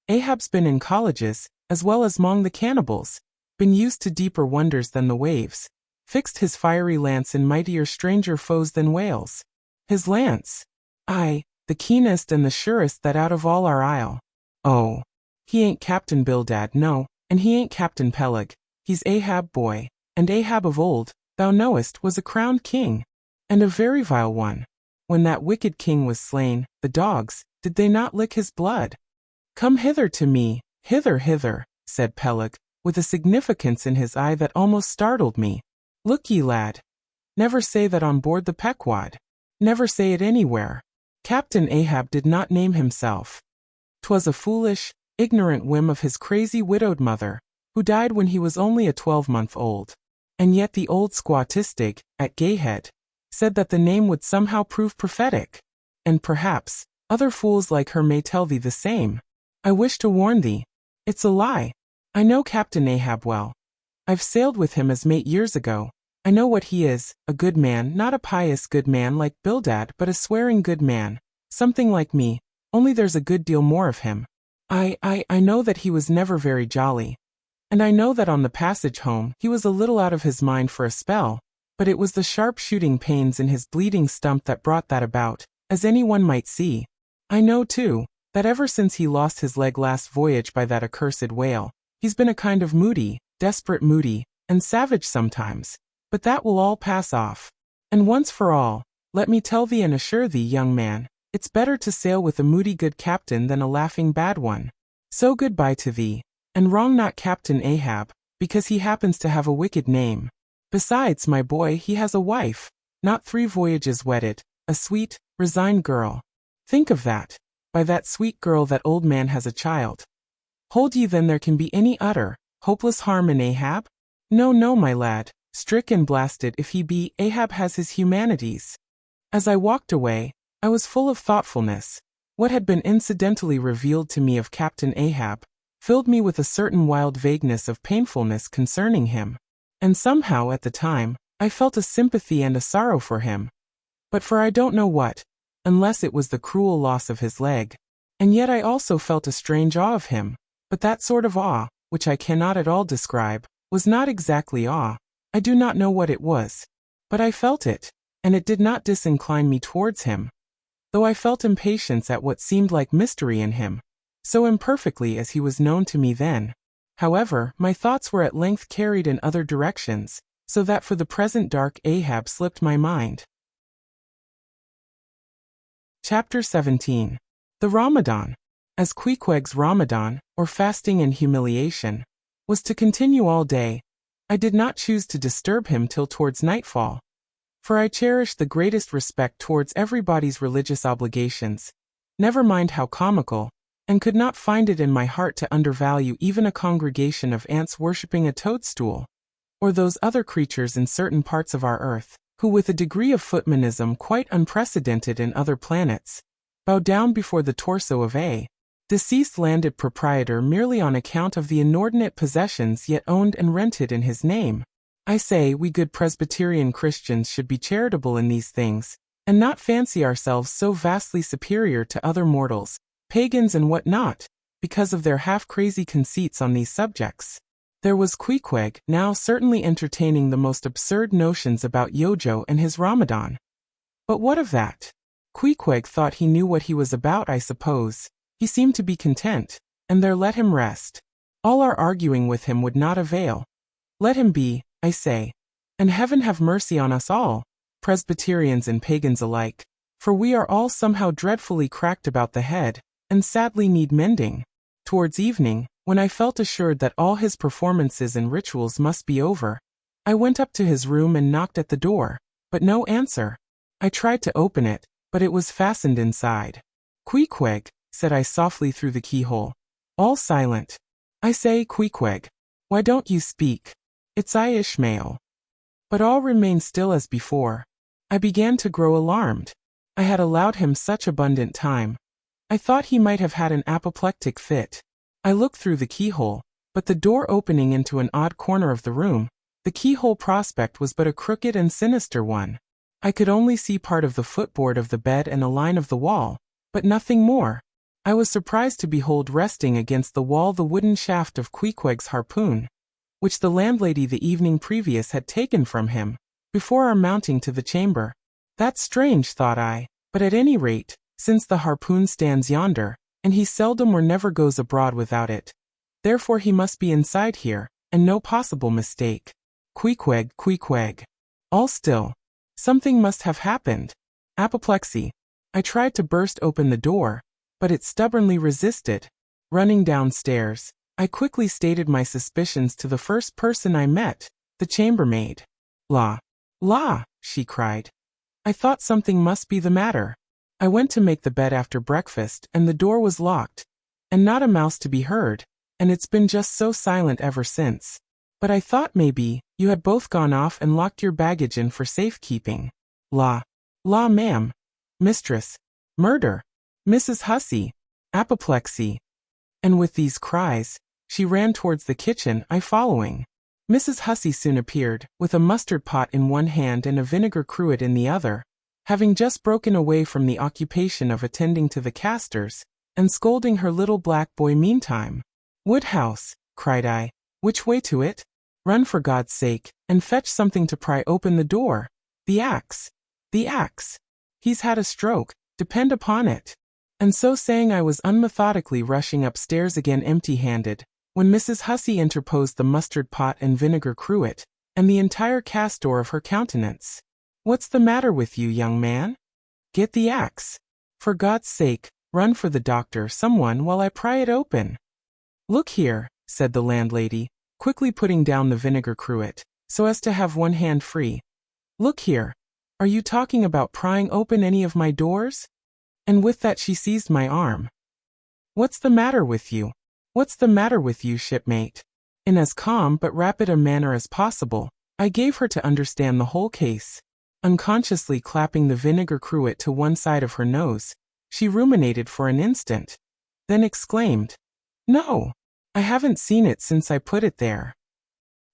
[SPEAKER 1] Ahab's been in colleges, as well as 'mong the cannibals, been used to deeper wonders than the waves, fixed his fiery lance in mightier stranger foes than whales. His lance? Aye, the keenest and the surest that out of all our isle. Oh, he ain't Captain Bildad, no, and he ain't Captain Peleg. He's Ahab, boy, and Ahab of old, thou knowest, was a crowned king, and a very vile one. When that wicked king was slain, the dogs, did they not lick his blood? Come hither to me, hither, hither, said Peleg, with a significance in his eye that almost startled me. Look ye, lad. Never say that on board the Pequod. Never say it anywhere. Captain Ahab did not name himself. 'Twas a foolish, ignorant whim of his crazy widowed mother, who died when he was only a 12-month old. And yet the old squatistic, at Gayhead, said that the name would somehow prove prophetic. And perhaps, other fools like her may tell thee the same. I wish to warn thee. It's a lie. I know Captain Ahab well. I've sailed with him as mate years ago, I know what he is, a good man, not a pious good man like Bildad, but a swearing good man, something like me, only there's a good deal more of him. I know that he was never very jolly. And I know that on the passage home he was a little out of his mind for a spell, but it was the sharp shooting pains in his bleeding stump that brought that about, as anyone might see. I know, too, that ever since he lost his leg last voyage by that accursed whale, he's been a kind of moody, desperate moody, and savage sometimes, but that will all pass off. And once for all, let me tell thee and assure thee, young man, it's better to sail with a moody good captain than a laughing bad one. So goodbye to thee. And wrong not Captain Ahab, because he happens to have a wicked name. Besides, my boy, he has a wife, not 3 voyages wedded, a sweet, resigned girl. Think of that. By that sweet girl that old man has a child. Hold ye then there can be any utter, hopeless harm in Ahab? No, no, my lad, strick and blasted if he be, Ahab has his humanities. As I walked away, I was full of thoughtfulness. What had been incidentally revealed to me of Captain Ahab filled me with a certain wild vagueness of painfulness concerning him. And somehow, at the time, I felt a sympathy and a sorrow for him. But for I don't know what, unless it was the cruel loss of his leg. And yet I also felt a strange awe of him, but that sort of awe, which I cannot at all describe, was not exactly awe. I do not know what it was. But I felt it, and it did not disincline me towards him. Though I felt impatience at what seemed like mystery in him, so imperfectly as he was known to me then. However, my thoughts were at length carried in other directions, so that for the present dark Ahab slipped my mind. Chapter 17. The Ramadan. As Queequeg's Ramadan, or fasting and humiliation, was to continue all day, I did not choose to disturb him till towards nightfall. For I cherish the greatest respect towards everybody's religious obligations, never mind how comical, and could not find it in my heart to undervalue even a congregation of ants worshipping a toadstool, or those other creatures in certain parts of our earth, who with a degree of footmanism quite unprecedented in other planets, bow down before the torso of a deceased landed proprietor merely on account of the inordinate possessions yet owned and rented in his name. I say we good Presbyterian Christians should be charitable in these things, and not fancy ourselves so vastly superior to other mortals, pagans and what not, because of their half-crazy conceits on these subjects. There was Queequeg, now certainly entertaining the most absurd notions about Yojo and his Ramadan. But what of that? Queequeg thought he knew what he was about, I suppose. He seemed to be content, and there let him rest. All our arguing with him would not avail. Let him be, I say. And heaven have mercy on us all, Presbyterians and pagans alike, for we are all somehow dreadfully cracked about the head, and sadly need mending. Towards evening, when I felt assured that all his performances and rituals must be over, I went up to his room and knocked at the door, but no answer. I tried to open it, but it was fastened inside. Queequeg, said I softly through the keyhole. All silent. I say, Queequeg, why don't you speak? It's I, Ishmael. But all remained still as before. I began to grow alarmed. I had allowed him such abundant time. I thought he might have had an apoplectic fit. I looked through the keyhole, but the door opening into an odd corner of the room, the keyhole prospect was but a crooked and sinister one. I could only see part of the footboard of the bed and a line of the wall, but nothing more. I was surprised to behold resting against the wall the wooden shaft of Queequeg's harpoon, which the landlady the evening previous had taken from him, before our mounting to the chamber. That's strange, thought I, but at any rate, since the harpoon stands yonder, and he seldom or never goes abroad without it, therefore he must be inside here, and no possible mistake. Queequeg, Queequeg. All still. Something must have happened. Apoplexy. I tried to burst open the door, but it stubbornly resisted. Running downstairs, I quickly stated my suspicions to the first person I met, the chambermaid. La! La! She cried. I thought something must be the matter. I went to make the bed after breakfast, and the door was locked, and not a mouse to be heard, and it's been just so silent ever since. But I thought maybe you had both gone off and locked your baggage in for safekeeping. La! La, ma'am. Mistress. Murder. Mrs. Hussey. Apoplexy. And with these cries, she ran towards the kitchen, I following. Mrs. Hussey soon appeared, with a mustard pot in one hand and a vinegar cruet in the other, having just broken away from the occupation of attending to the castors, and scolding her little black boy meantime. "Woodhouse," cried I, "which way to it? Run for God's sake, and fetch something to pry open the door. The axe! The axe! He's had a stroke, depend upon it." And so saying I was unmethodically rushing upstairs again empty-handed, when Mrs. Hussey interposed the mustard pot and vinegar cruet, and the entire castor of her countenance. "What's the matter with you, young man? Get the axe. For God's sake, run for the doctor, someone, while I pry it open." "Look here," said the landlady, quickly putting down the vinegar cruet, so as to have one hand free. "Look here. Are you talking about prying open any of my doors?" And with that she seized my arm. "What's the matter with you? What's the matter with you, shipmate?" In as calm but rapid a manner as possible, I gave her to understand the whole case. Unconsciously clapping the vinegar cruet to one side of her nose, she ruminated for an instant, then exclaimed, "No, I haven't seen it since I put it there."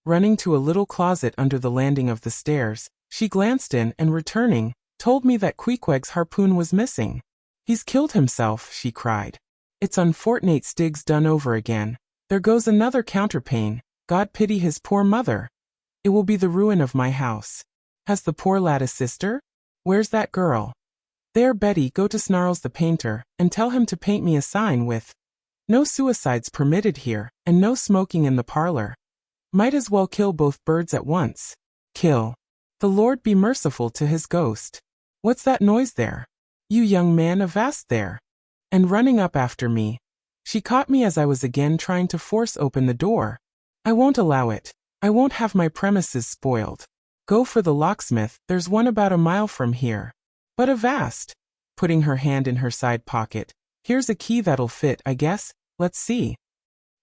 [SPEAKER 1] Running to a little closet under the landing of the stairs, she glanced in and returning, told me that Queequeg's harpoon was missing. "He's killed himself," she cried. "It's unfortunate Stig's done over again. There goes another counterpane, God pity his poor mother. It will be the ruin of my house. Has the poor lad a sister? Where's that girl? There, Betty, go to Snarls the painter, and tell him to paint me a sign with, 'No suicides permitted here, and no smoking in the parlor.' Might as well kill both birds at once. Kill. The Lord be merciful to his ghost. What's that noise there? You young man, avast there." And running up after me, she caught me as I was again trying to force open the door. "I won't allow it. I won't have my premises spoiled. Go for the locksmith, there's one about a mile from here. But avast," putting her hand in her side pocket, "here's a key that'll fit, I guess, let's see."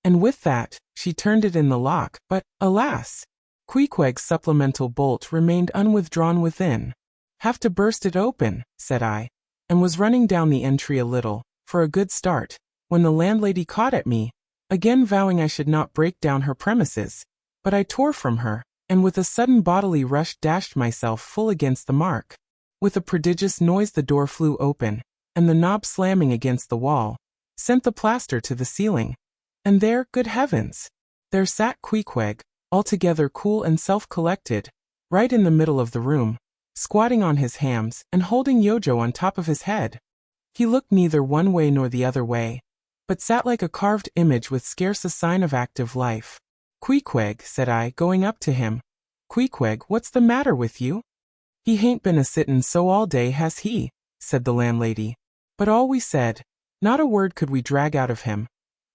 [SPEAKER 1] And with that, she turned it in the lock, but, alas! Queequeg's supplemental bolt remained unwithdrawn within. "Have to burst it open," said I, and was running down the entry a little, for a good start, when the landlady caught at me, again vowing I should not break down her premises, but I tore from her, and with a sudden bodily rush dashed myself full against the mark. With a prodigious noise the door flew open, and the knob slamming against the wall, sent the plaster to the ceiling. And there, good heavens! There sat Queequeg, altogether cool and self-collected, right in the middle of the room, squatting on his hams and holding Yojo on top of his head. He looked neither one way nor the other way, but sat like a carved image with scarce a sign of active life. "Queequeg," said I, going up to him. "Queequeg, what's the matter with you?" "He hain't been a-sittin' so all day, has he?" said the landlady. But all we said, not a word could we drag out of him.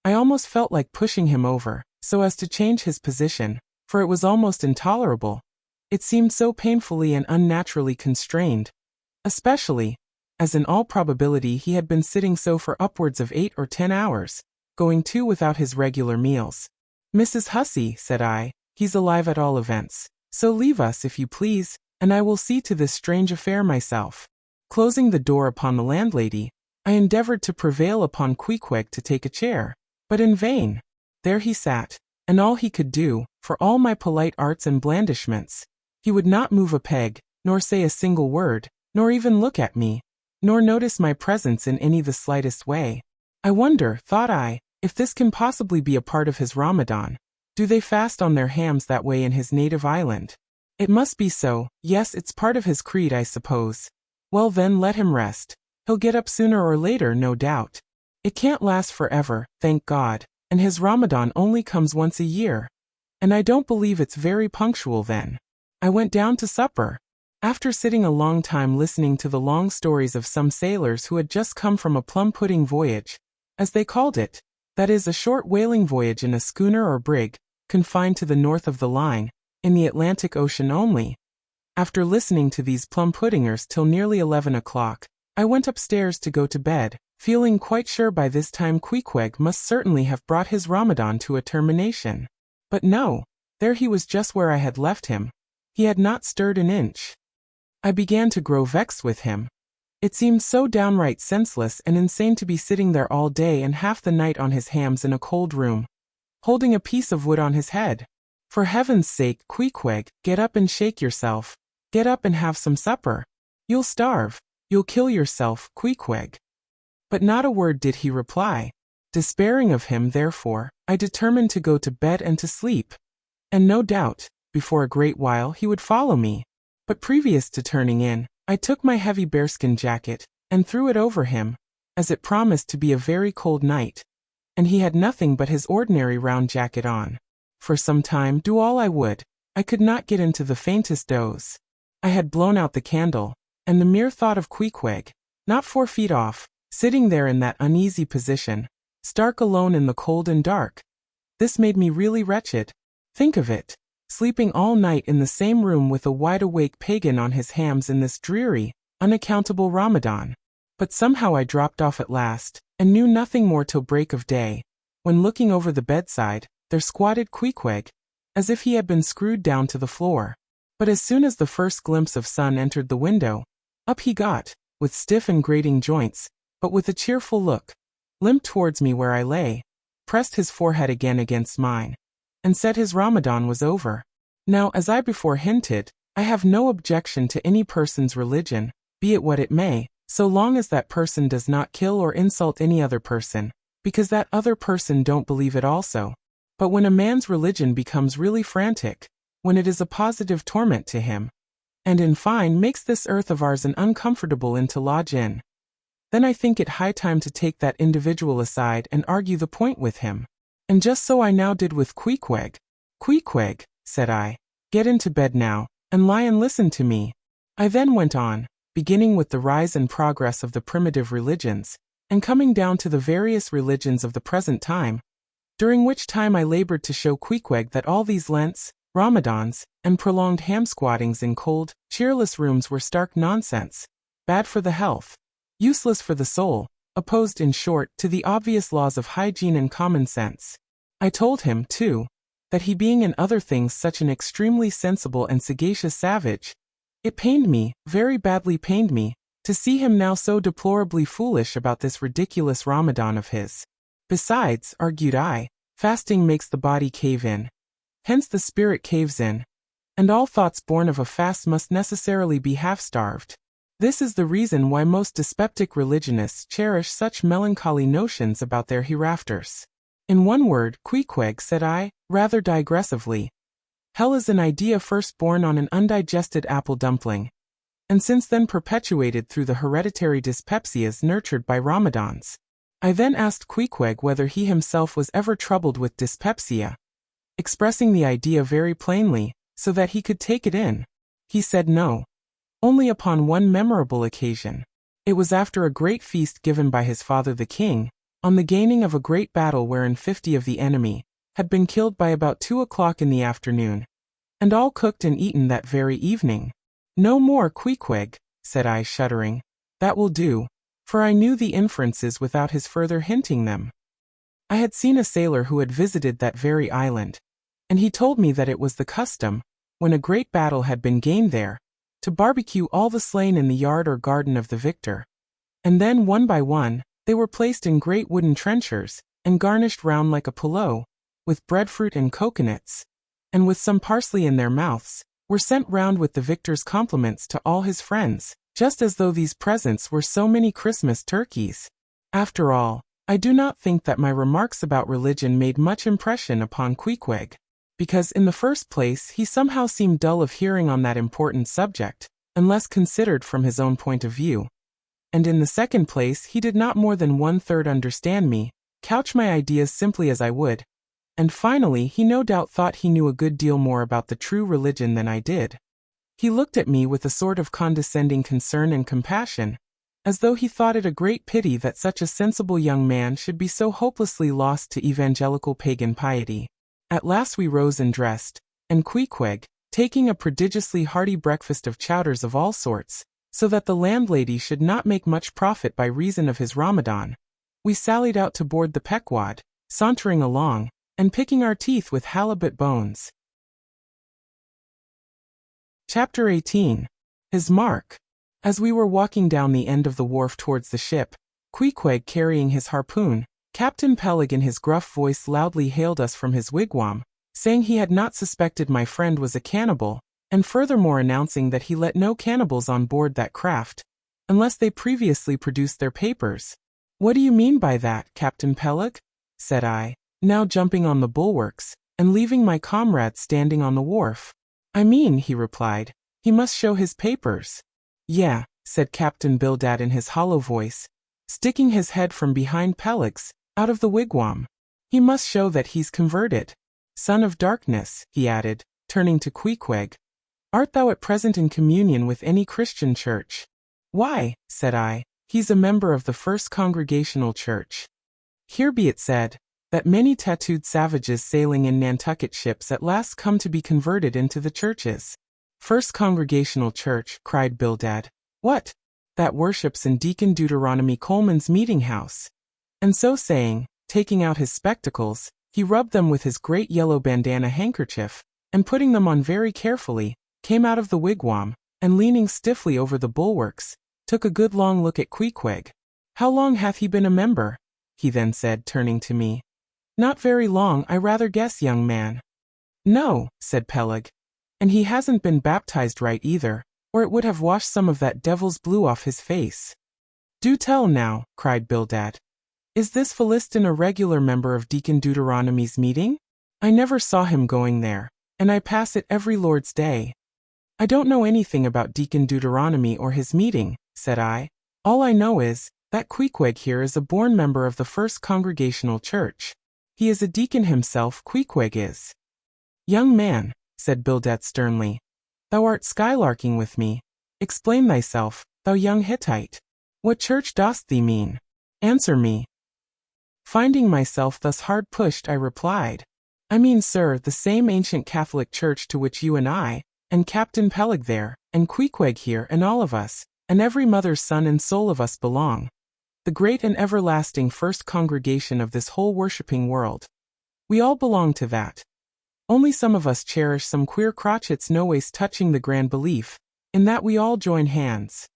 [SPEAKER 1] I almost felt like pushing him over, so as to change his position, for it was almost intolerable. It seemed so painfully and unnaturally constrained, especially, as in all probability he had been sitting so for upwards of 8 or 10 hours, going too without his regular meals. "Mrs. Hussey," said I, "he's alive at all events, so leave us if you please, and I will see to this strange affair myself." Closing the door upon the landlady, I endeavored to prevail upon Queequeg to take a chair, but in vain. There he sat, and all he could do, for all my polite arts and blandishments, he would not move a peg, nor say a single word, nor even look at me, nor notice my presence in any the slightest way. I wonder, thought I, if this can possibly be a part of his Ramadan. Do they fast on their hams that way in his native island? It must be so. Yes, it's part of his creed, I suppose. Well then, let him rest. He'll get up sooner or later, no doubt. It can't last forever, thank God, and his Ramadan only comes once a year. And I don't believe it's very punctual then. I went down to supper. After sitting a long time listening to the long stories of some sailors who had just come from a plum-pudding voyage, as they called it, that is, a short whaling voyage in a schooner or brig, confined to the north of the line, in the Atlantic Ocean only. After listening to these plum-puddingers till nearly 11 o'clock, I went upstairs to go to bed, feeling quite sure by this time Queequeg must certainly have brought his Ramadan to a termination. But no, there he was just where I had left him. He had not stirred an inch. I began to grow vexed with him. It seemed so downright senseless and insane to be sitting there all day and half the night on his hams in a cold room, holding a piece of wood on his head. For heaven's sake, Queequeg, get up and shake yourself. Get up and have some supper. You'll starve. You'll kill yourself, Queequeg. But not a word did he reply. Despairing of him, therefore, I determined to go to bed and to sleep. And no doubt, before a great while he would follow me. But previous to turning in, I took my heavy bearskin jacket, and threw it over him, as it promised to be a very cold night. And he had nothing but his ordinary round jacket on. For some time, do all I would, I could not get into the faintest doze. I had blown out the candle, and the mere thought of Queequeg, not 4 feet off, sitting there in that uneasy position, stark alone in the cold and dark. This made me really wretched. Think of it, sleeping all night in the same room with a wide-awake pagan on his hams in this dreary, unaccountable Ramadan. But somehow I dropped off at last, and knew nothing more till break of day, when looking over the bedside, there squatted Queequeg, as if he had been screwed down to the floor. But as soon as the first glimpse of sun entered the window, up he got, with stiff and grating joints, but with a cheerful look, limped towards me where I lay, pressed his forehead again against mine, and said his Ramadan was over. Now, as I before hinted, I have no objection to any person's religion, be it what it may, so long as that person does not kill or insult any other person, because that other person don't believe it also. But when a man's religion becomes really frantic, when it is a positive torment to him, and in fine makes this earth of ours an uncomfortable inn to lodge in, then I think it high time to take that individual aside and argue the point with him. And just so I now did with Queequeg. Queequeg, said I, get into bed now, and lie and listen to me. I then went on, beginning with the rise and progress of the primitive religions, and coming down to the various religions of the present time, during which time I labored to show Queequeg that all these Lents, Ramadans, and prolonged ham-squattings in cold, cheerless rooms were stark nonsense, bad for the health, useless for the soul, opposed in short to the obvious laws of hygiene and common sense. I told him, too, that he being in other things such an extremely sensible and sagacious savage, it pained me, very badly pained me, to see him now so deplorably foolish about this ridiculous Ramadan of his. Besides, argued I, fasting makes the body cave in. Hence the spirit caves in, and all thoughts born of a fast must necessarily be half-starved. This is the reason why most dyspeptic religionists cherish such melancholy notions about their hereafters. In one word, Queequeg, said I, rather digressively, hell is an idea first born on an undigested apple dumpling, and since then perpetuated through the hereditary dyspepsias nurtured by Ramadans. I then asked Queequeg whether he himself was ever troubled with dyspepsia, expressing the idea very plainly, so that he could take it in. He said no. Only upon one memorable occasion. It was after a great feast given by his father the king, on the gaining of a great battle wherein 50 of the enemy had been killed by about 2 o'clock in the afternoon, and all cooked and eaten that very evening. No more, Queequeg, said I, shuddering. That will do, for I knew the inferences without his further hinting them. I had seen a sailor who had visited that very island, and he told me that it was the custom, when a great battle had been gained there, to barbecue all the slain in the yard or garden of the victor. And then, one by one, they were placed in great wooden trenchers, and garnished round like a pillow, with breadfruit and coconuts, and with some parsley in their mouths, were sent round with the victor's compliments to all his friends, just as though these presents were so many Christmas turkeys. After all, I do not think that my remarks about religion made much impression upon Queequeg, because in the first place he somehow seemed dull of hearing on that important subject, unless considered from his own point of view. And in the second place he did not more than 1/3 understand me, couch my ideas simply as I would, and finally he no doubt thought he knew a good deal more about the true religion than I did. He looked at me with a sort of condescending concern and compassion, as though he thought it a great pity that such a sensible young man should be so hopelessly lost to evangelical pagan piety. At last we rose and dressed, and Queequeg, taking a prodigiously hearty breakfast of chowders of all sorts, so that the landlady should not make much profit by reason of his Ramadan, we sallied out to board the Pequod, sauntering along, and picking our teeth with halibut bones. Chapter 18. His Mark. As we were walking down the end of the wharf towards the ship, Queequeg carrying his harpoon, Captain Peleg in his gruff voice loudly hailed us from his wigwam, saying he had not suspected my friend was a cannibal, and furthermore announcing that he let no cannibals on board that craft, unless they previously produced their papers. "What do you mean by that, Captain Peleg?" said I, now jumping on the bulwarks, and leaving my comrade standing on the wharf. "I mean," he replied, "he must show his papers." "Yeah," said Captain Bildad in his hollow voice, sticking his head from behind Peleg's, out of the wigwam. "He must show that he's converted. Son of darkness," he added, turning to Queequeg, "art thou at present in communion with any Christian church?" "Why," said I, "he's a member of the First Congregational Church." Here be it said, that many tattooed savages sailing in Nantucket ships at last come to be converted into the churches. "First Congregational Church," cried Bildad. "What? That worships in Deacon Deuteronomy Coleman's meeting house." And so saying, taking out his spectacles, he rubbed them with his great yellow bandana handkerchief, and putting them on very carefully, came out of the wigwam, and leaning stiffly over the bulwarks, took a good long look at Queequeg. "How long hath he been a member?" he then said, turning to me. "Not very long, I rather guess, young man." "No," said Peleg. "And he hasn't been baptized right either, or it would have washed some of that devil's blue off his face." "Do tell now," cried Bildad. "Is this Philistin a regular member of Deacon Deuteronomy's meeting? I never saw him going there, and I pass it every Lord's Day." "I don't know anything about Deacon Deuteronomy or his meeting," said I. "All I know is, that Queequeg here is a born member of the First Congregational Church. He is a deacon himself, Queequeg is." "Young man," said Bildad sternly, "thou art skylarking with me. Explain thyself, thou young Hittite. What church dost thee mean? Answer me." Finding myself thus hard pushed, I replied, "I mean, sir, the same ancient Catholic church to which you and I, and Captain Peleg there, and Queequeg here, and all of us, and every mother's son and soul of us belong. The great and everlasting first congregation of this whole worshipping world. We all belong to that. Only some of us cherish some queer crotchets noways touching the grand belief, in that we all join hands."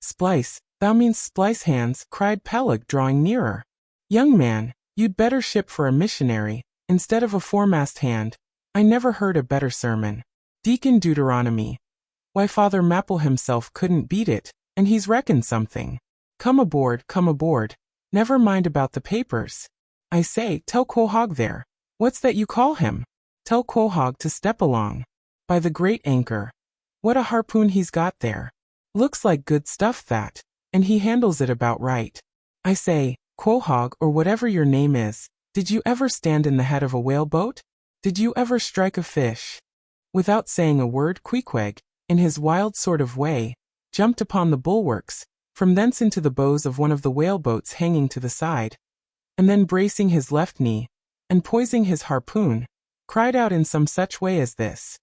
[SPEAKER 1] "Splice, thou means splice hands," cried Peleg, drawing nearer. "Young man, you'd better ship for a missionary, instead of a foremast hand. I never heard a better sermon. Deacon Deuteronomy. Why, Father Mapple himself couldn't beat it, and he's reckoned something. Come aboard, come aboard. Never mind about the papers. I say, tell Quahog there. What's that you call him? Tell Quahog to step along. By the great anchor. What a harpoon he's got there. Looks like good stuff that, and he handles it about right. I say, Quahog, or whatever your name is, did you ever stand in the head of a whaleboat? Did you ever strike a fish?" Without saying a word, Queequeg, in his wild sort of way, jumped upon the bulwarks, from thence into the bows of one of the whaleboats hanging to the side, and then bracing his left knee, and poising his harpoon, cried out in some such way as this: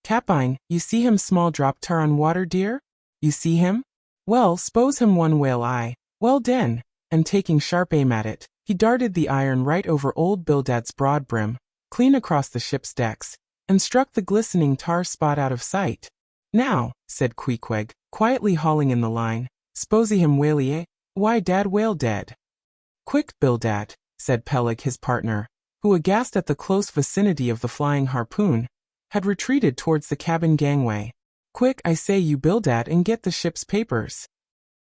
[SPEAKER 1] "Capine, you see him small drop tar on water, dear? You see him? Well, s'pose him one whale eye. Well den," and taking sharp aim at it, he darted the iron right over old Bildad's broad brim, clean across the ship's decks, and struck the glistening tar spot out of sight. "Now," said Queequeg, quietly hauling in the line, "s'posey him whaley, eh? Why, dad whale dead." "Quick, Bildad," said Peleg his partner, who, aghast at the close vicinity of the flying harpoon, had retreated towards the cabin gangway. "Quick, I say you, Bildad, and get the ship's papers.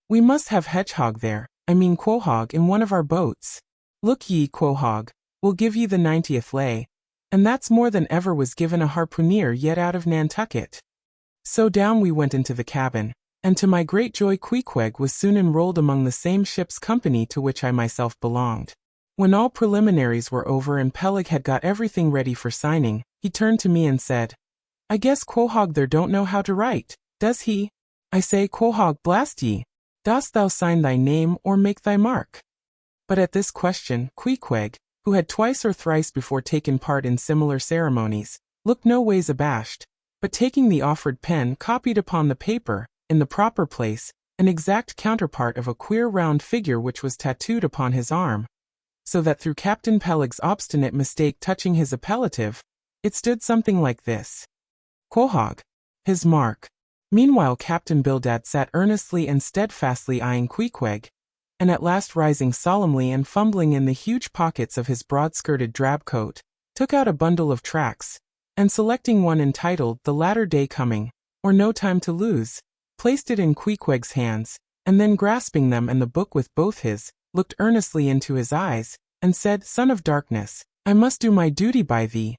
[SPEAKER 1] We must have Hedgehog there, I mean Quahog, in one of our boats. Look ye, Quahog, we'll give ye the 90th lay, and that's more than ever was given a harpooneer yet out of Nantucket." So down we went into the cabin, and to my great joy Queequeg was soon enrolled among the same ship's company to which I myself belonged. When all preliminaries were over and Peleg had got everything ready for signing, he turned to me and said, "I guess Quahog there don't know how to write, does he? I say, Quahog, blast ye, dost thou sign thy name or make thy mark?" But at this question, Queequeg, who had twice or thrice before taken part in similar ceremonies, looked no ways abashed, but taking the offered pen copied upon the paper, in the proper place, an exact counterpart of a queer round figure which was tattooed upon his arm, so that through Captain Peleg's obstinate mistake touching his appellative, it stood something like this: Quahog, his mark. Meanwhile Captain Bildad sat earnestly and steadfastly eyeing Queequeg, and at last rising solemnly and fumbling in the huge pockets of his broad-skirted drab coat, took out a bundle of tracts, and selecting one entitled The Latter Day Coming, or No Time to Lose, placed it in Queequeg's hands, and then grasping them and the book with both his, looked earnestly into his eyes, and said, Son of darkness, I must do my duty by thee.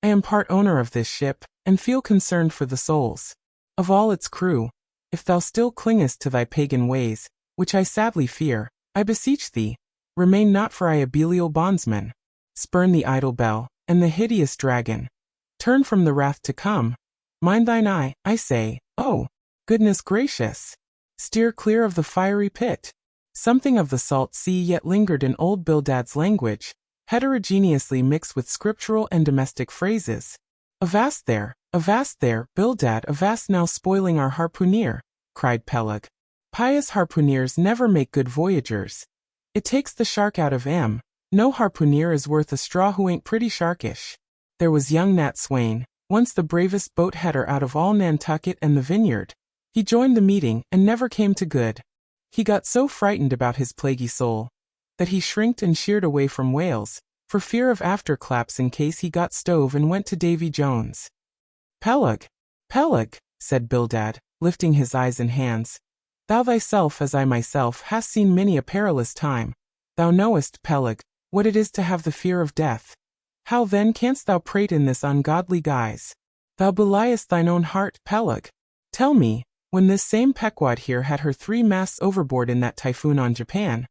[SPEAKER 1] I am part owner of this ship, and feel concerned for the souls of all its crew. If thou still clingest to thy pagan ways, which I sadly fear, I beseech thee, remain not for I a Belial bondsman. Spurn the idle bell, and the hideous dragon. Turn from the wrath to come. Mind thine eye, I say, oh, goodness gracious. Steer clear of the fiery pit. Something of the salt sea yet lingered in old Bildad's language, heterogeneously mixed with scriptural and domestic phrases. Avast there, Bildad, avast now spoiling our harpooneer, cried Peleg. Pious harpooneers never make good voyagers. It takes the shark out of 'em. No harpooneer is worth a straw who ain't pretty sharkish. There was young Nat Swain, once the bravest boat header out of all Nantucket and the Vineyard. He joined the meeting and never came to good. He got so frightened about his plaguey soul that he shrinked and sheered away from whales, for fear of afterclaps in case he got stove and went to Davy Jones. Peleg, said Bildad, lifting his eyes and hands, thou thyself as I myself hast seen many a perilous time. Thou knowest, Peleg, what it is to have the fear of death. How then canst thou prate in this ungodly guise? Thou beliest thine own heart, Peleg. Tell me, when this same Pequod here had her 3 masts overboard in that typhoon on Japan,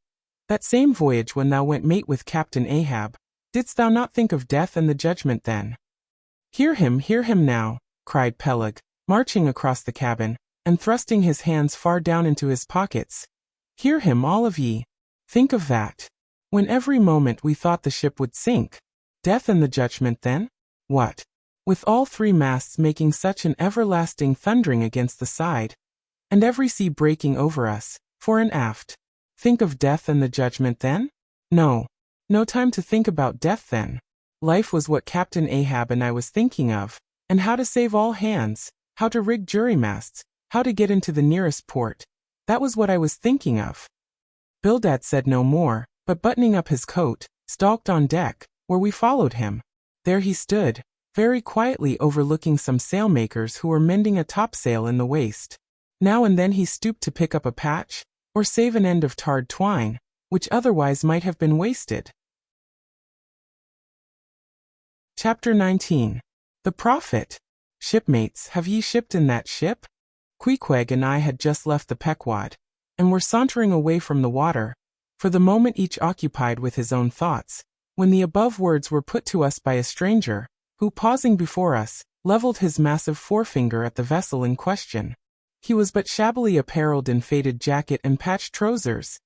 [SPEAKER 1] that same voyage when thou went mate with Captain Ahab, didst thou not think of death and the judgment then? Hear him now, cried Peleg, marching across the cabin, and thrusting his hands far down into his pockets. Hear him all of ye. Think of that. When every moment we thought the ship would sink. Death and the judgment then? What? With all 3 masts making such an everlasting thundering against the side, and every sea breaking over us, fore and aft. Think of death and the judgment then? No. No time to think about death then. Life was what Captain Ahab and I was thinking of, and how to save all hands, how to rig jury masts, how to get into the nearest port. That was what I was thinking of. Bildad said no more, but buttoning up his coat, stalked on deck, where we followed him. There he stood, very quietly overlooking some sailmakers who were mending a topsail in the waist. Now and then he stooped to pick up a patch, or save an end of tarred twine, which otherwise might have been wasted. Chapter 19. The Prophet. Shipmates, have ye shipped in that ship? Queequeg and I had just left the Pequod, and were sauntering away from the water, for the moment each occupied with his own thoughts, when the above words were put to us by a stranger, who, pausing before us, leveled his massive forefinger at the vessel in question. He was but shabbily apparelled in faded jacket and patched trousers,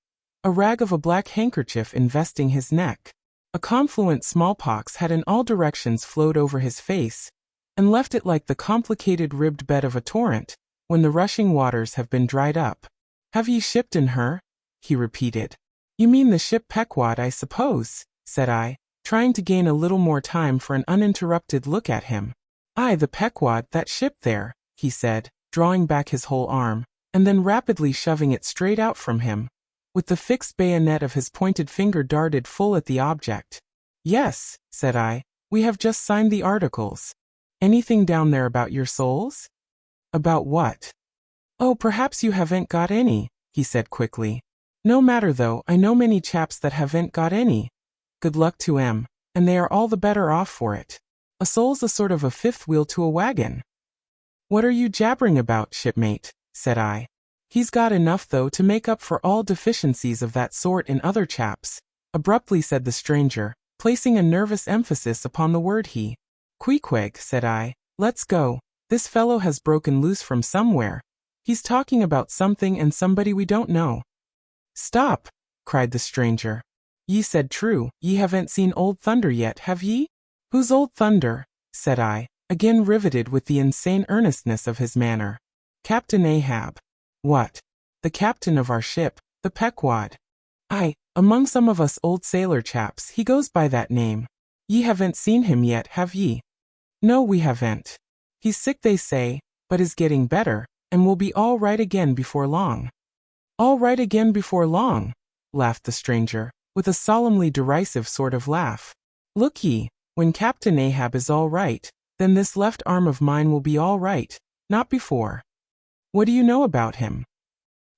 [SPEAKER 1] a rag of a black handkerchief investing his neck. A confluent smallpox had in all directions flowed over his face, and left it like the complicated ribbed bed of a torrent, when the rushing waters have been dried up. Have ye shipped in her? He repeated. You mean the ship Pequod, I suppose, said I, trying to gain a little more time for an uninterrupted look at him. Aye, the Pequod, that ship there, he said, drawing back his whole arm, and then rapidly shoving it straight out from him, with the fixed bayonet of his pointed finger darted full at the object. Yes, said I, we have just signed the articles. Anything down there about your souls? About what? Oh, perhaps you haven't got any, he said quickly. No matter though, I know many chaps that haven't got any. Good luck to 'em, and they are all the better off for it. A soul's a sort of a fifth wheel to a wagon. What are you jabbering about, shipmate? Said I. He's got enough though to make up for all deficiencies of that sort in other chaps, abruptly said the stranger, placing a nervous emphasis upon the word he. Queequeg, said I, let's go. This fellow has broken loose from somewhere. He's talking about something and somebody we don't know. Stop, cried the stranger. Ye said true, ye haven't seen Old Thunder yet, have ye? Who's Old Thunder? Said I, again riveted with the insane earnestness of his manner. Captain Ahab. What? The captain of our ship, the Pequod. Aye, among some of us old sailor chaps he goes by that name. Ye haven't seen him yet, have ye? No, we haven't. He's sick they say, but is getting better, and will be all right again before long. All right again before long, laughed the stranger, with a solemnly derisive sort of laugh. Look ye, When Captain Ahab is all right, then this left arm of mine will be all right, not before. What do you know about him?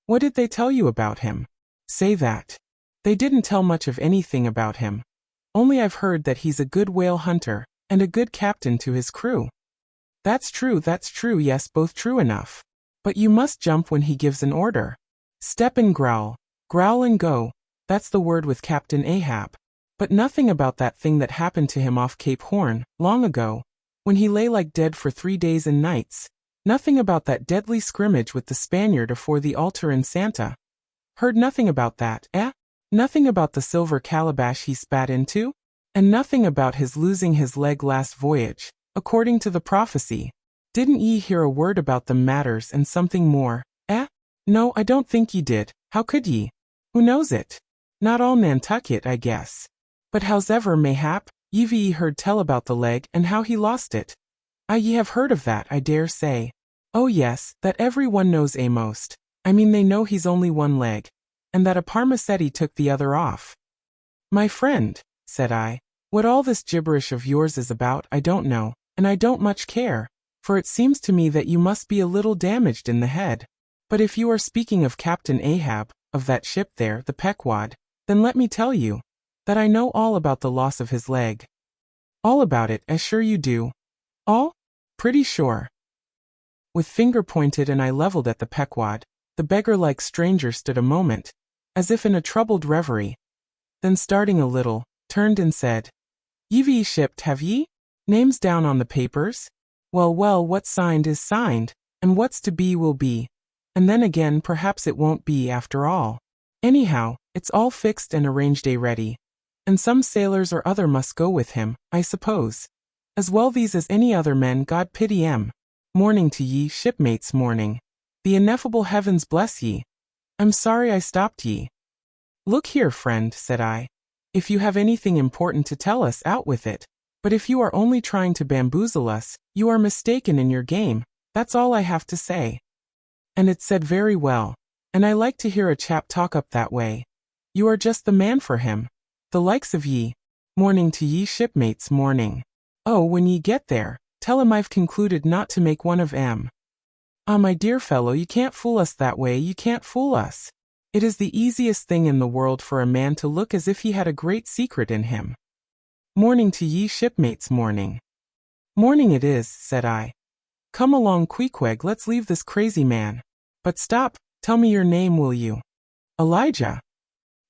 [SPEAKER 1] What did they tell you about him? Say that. They didn't tell much of anything about him. Only I've heard that he's a good whale hunter, and a good captain to his crew. That's true, yes, both true enough. But you must jump when he gives an order. Step and growl and go, that's the word with Captain Ahab. But nothing about that thing that happened to him off Cape Horn, long ago, when he lay like dead for 3 days and nights. Nothing about that deadly scrimmage with the Spaniard afore the altar in Santa. Heard nothing about that, eh? Nothing about the silver calabash he spat into? And nothing about his losing his leg last voyage, according to the prophecy. Didn't ye hear a word about them matters and something more, eh? No, I don't think ye did. How could ye? Who knows it? Not all Nantucket, I guess. But howsever mayhap, ye heard tell about the leg and how he lost it. Ye have heard of that, I dare say. Oh yes, that every one knows most. I mean they know he's only one leg, and that a Parmacetti took the other off. My friend, said I, what all this gibberish of yours is about I don't know, and I don't much care, for it seems to me that you must be a little damaged in the head. But if you are speaking of Captain Ahab, of that ship there, the Pequod, then let me tell you, that I know all about the loss of his leg. All about it, as sure you do. All? Pretty sure. With finger pointed and eye leveled at the Pequod, the beggar-like stranger stood a moment, as if in a troubled reverie. Then starting a little, turned and said, Ye shipped, have ye? Names down on the papers? Well, what's signed is signed, and what's to be will be. And then again perhaps it won't be after all. Anyhow, it's all fixed and arranged ready. And some sailors or other must go with him, I suppose. As well these as any other men, God pity 'em. Morning to ye, shipmates, morning. The ineffable heavens bless ye. I'm sorry I stopped ye. Look here, friend, said I. If you have anything important to tell us, out with it. But if you are only trying to bamboozle us, you are mistaken in your game, that's all I have to say. And it's said very well, and I like to hear a chap talk up that way. You are just the man for him. The likes of ye. Morning to ye, shipmates, morning. Oh, when ye get there, tell him I've concluded not to make one of 'em. Ah, my dear fellow, you can't fool us that way, you can't fool us. It is the easiest thing in the world for a man to look as if he had a great secret in him. Morning to ye, shipmates, morning. Morning it is, said I. Come along, Queequeg, let's leave this crazy man. But stop, tell me your name, will you? Elijah.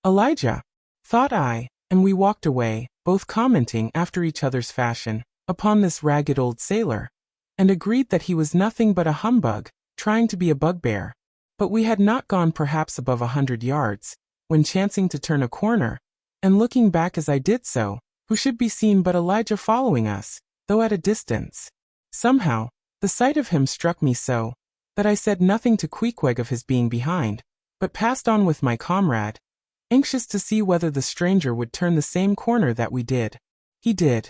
[SPEAKER 1] Elijah, thought I, and we walked away, both commenting, after each other's fashion, upon this ragged old sailor, and agreed that he was nothing but a humbug, trying to be a bugbear. But we had not gone perhaps above 100 yards, when chancing to turn a corner, and looking back as I did so, who should be seen but Elijah following us, though at a distance. Somehow, the sight of him struck me so, that I said nothing to Queequeg of his being behind, but passed on with my comrade, anxious to see whether the stranger would turn the same corner that we did. He did.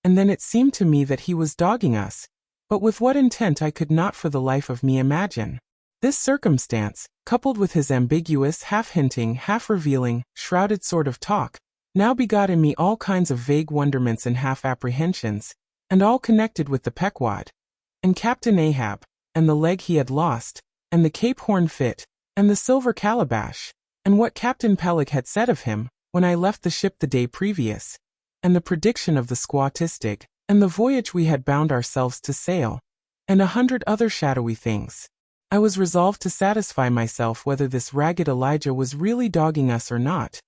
[SPEAKER 1] And then it seemed to me that he was dogging us, but with what intent I could not for the life of me imagine. This circumstance, coupled with his ambiguous, half-hinting, half-revealing, shrouded sort of talk, now begot in me all kinds of vague wonderments and half-apprehensions, and all connected with the Pequod, and Captain Ahab, and the leg he had lost, and the Cape Horn fit, and the silver calabash, and what Captain Peleg had said of him, when I left the ship the day previous, and the prediction of the Squatistic, and the voyage we had bound ourselves to sail, and 100 other shadowy things. I was resolved to satisfy myself whether this ragged Elijah was really dogging us or not,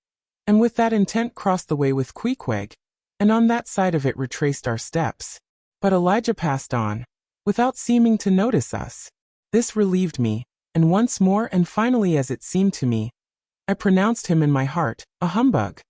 [SPEAKER 1] and with that intent crossed the way with Queequeg, and on that side of it retraced our steps. But Elijah passed on, without seeming to notice us. This relieved me, and once more and finally as it seemed to me, I pronounced him in my heart a humbug.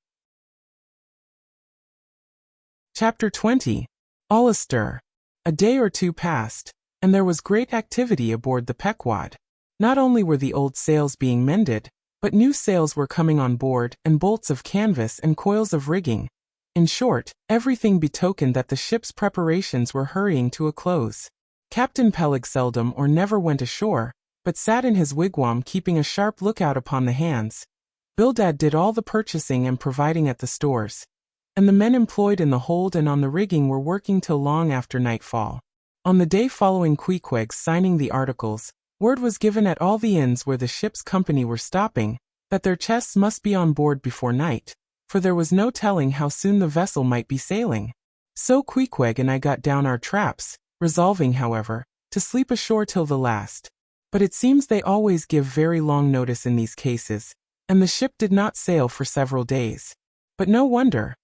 [SPEAKER 1] Chapter 20. All astir. A day or two passed, and there was great activity aboard the Pequod. Not only were the old sails being mended, but new sails were coming on board, and bolts of canvas and coils of rigging. In short, everything betokened that the ship's preparations were hurrying to a close. Captain Peleg seldom or never went ashore, but sat in his wigwam keeping a sharp lookout upon the hands. Bildad did all the purchasing and providing at the stores. and the men employed in the hold and on the rigging were working till long after nightfall. On the day following Queequeg's signing the articles, word was given at all the inns where the ship's company were stopping, that their chests must be on board before night, for there was no telling how soon the vessel might be sailing. So Queequeg and I got down our traps, resolving, however, to sleep ashore till the last. But it seems they always give very long notice in these cases, and the ship did not sail for several days. But no wonder.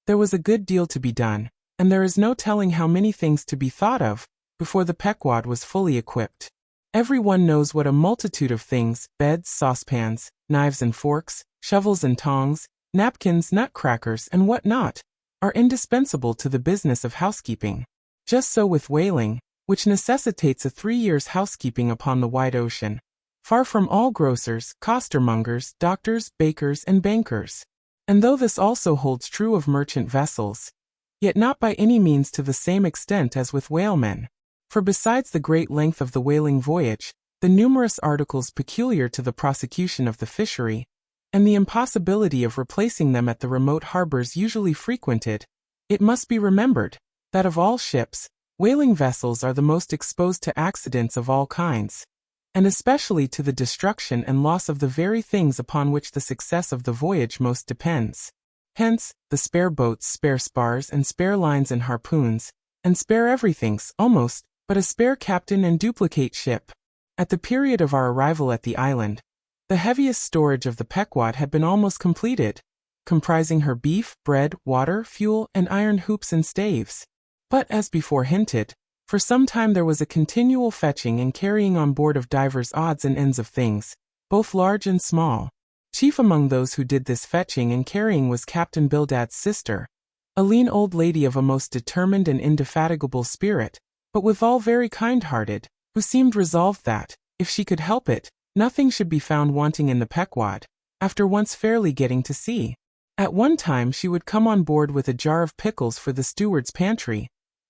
[SPEAKER 1] There was a good deal to be done, and there is no telling how many things to be thought of, before the Pequod was fully equipped. Every one knows what a multitude of things, beds, saucepans, knives and forks, shovels and tongs, napkins, nutcrackers, and what not, are indispensable to the business of housekeeping. Just so with whaling, which necessitates a 3 years' housekeeping upon the wide ocean, far from all grocers, costermongers, doctors, bakers, and bankers. And though this also holds true of merchant vessels, yet not by any means to the same extent as with whalemen. For besides the great length of the whaling voyage, the numerous articles peculiar to the prosecution of the fishery, and the impossibility of replacing them at the remote harbors usually frequented, it must be remembered that of all ships, whaling vessels are the most exposed to accidents of all kinds, and especially to the destruction and loss of the very things upon which the success of the voyage most depends. Hence, the spare boats, spare spars, and spare lines and harpoons, and spare everythings, almost, but a spare captain and duplicate ship. At the period of our arrival at the island, the heaviest storage of the Pequod had been almost completed, comprising her beef, bread, water, fuel, and iron hoops and staves. But, as before hinted, for some time there was a continual fetching and carrying on board of divers odds and ends of things, both large and small. Chief among those who did this fetching and carrying was Captain Bildad's sister, a lean old lady of a most determined and indefatigable spirit, but withal very kind-hearted, who seemed resolved that, if she could help it, nothing should be found wanting in the Pequod, after once fairly getting to sea. At one time she would come on board with a jar of pickles for the steward's pantry,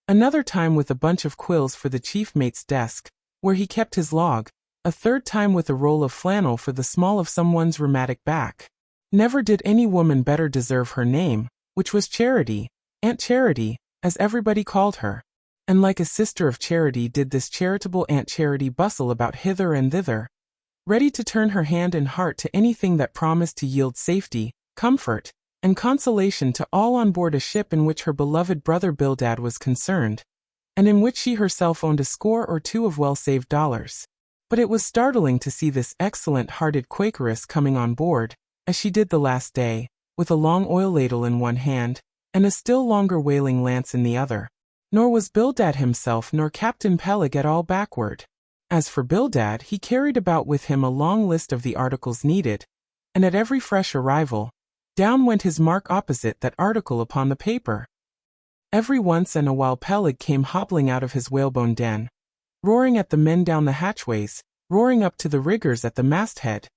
[SPEAKER 1] another time with a bunch of quills for the chief mate's desk, where he kept his log, a third time with a roll of flannel for the small of someone's rheumatic back. Never did any woman better deserve her name, which was Charity, Aunt Charity, as everybody called her. And like a sister of charity did this charitable Aunt Charity bustle about hither and thither, ready to turn her hand and heart to anything that promised to yield safety, comfort, and consolation to all on board a ship in which her beloved brother Bildad was concerned, and in which she herself owned a score or two of well-saved dollars. But it was startling to see this excellent-hearted Quakeress coming on board, as she did the last day, with a long oil ladle in one hand, and a still longer whaling lance in the other. Nor was Bildad himself nor Captain Peleg at all backward. As for Bildad, he carried about with him a long list of the articles needed, and at every fresh arrival, down went his mark opposite that article upon the paper. Every once and a while Peleg came hobbling out of his whalebone den, roaring at the men down the hatchways, roaring up to the riggers at the masthead,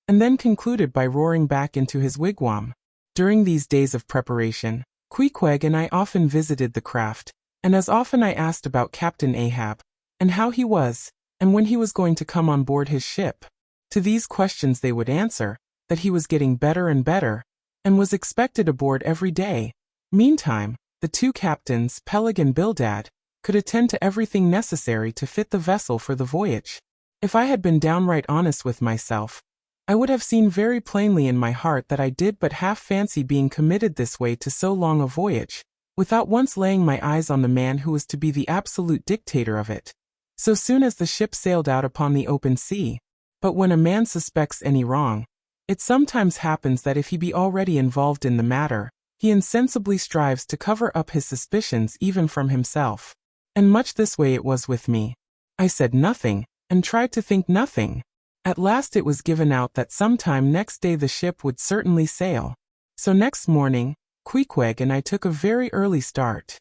[SPEAKER 1] and then concluded by roaring back into his wigwam. During these days of preparation, Queequeg and I often visited the craft, and as often I asked about Captain Ahab, and how he was, and when he was going to come on board his ship. To these questions they would answer, that he was getting better and better, and was expected aboard every day. Meantime, the two captains, Peleg and Bildad, could attend to everything necessary to fit the vessel for the voyage. If I had been downright honest with myself, I would have seen very plainly in my heart that I did but half fancy being committed this way to so long a voyage, without once laying my eyes on the man who was to be the absolute dictator of it, so soon as the ship sailed out upon the open sea. But when a man suspects any wrong, it sometimes happens that if he be already involved in the matter, he insensibly strives to cover up his suspicions even from himself. And much this way it was with me. I said nothing, and tried to think nothing. At last it was given out that sometime next day the ship would certainly sail. So next morning, Queequeg and I took a very early start.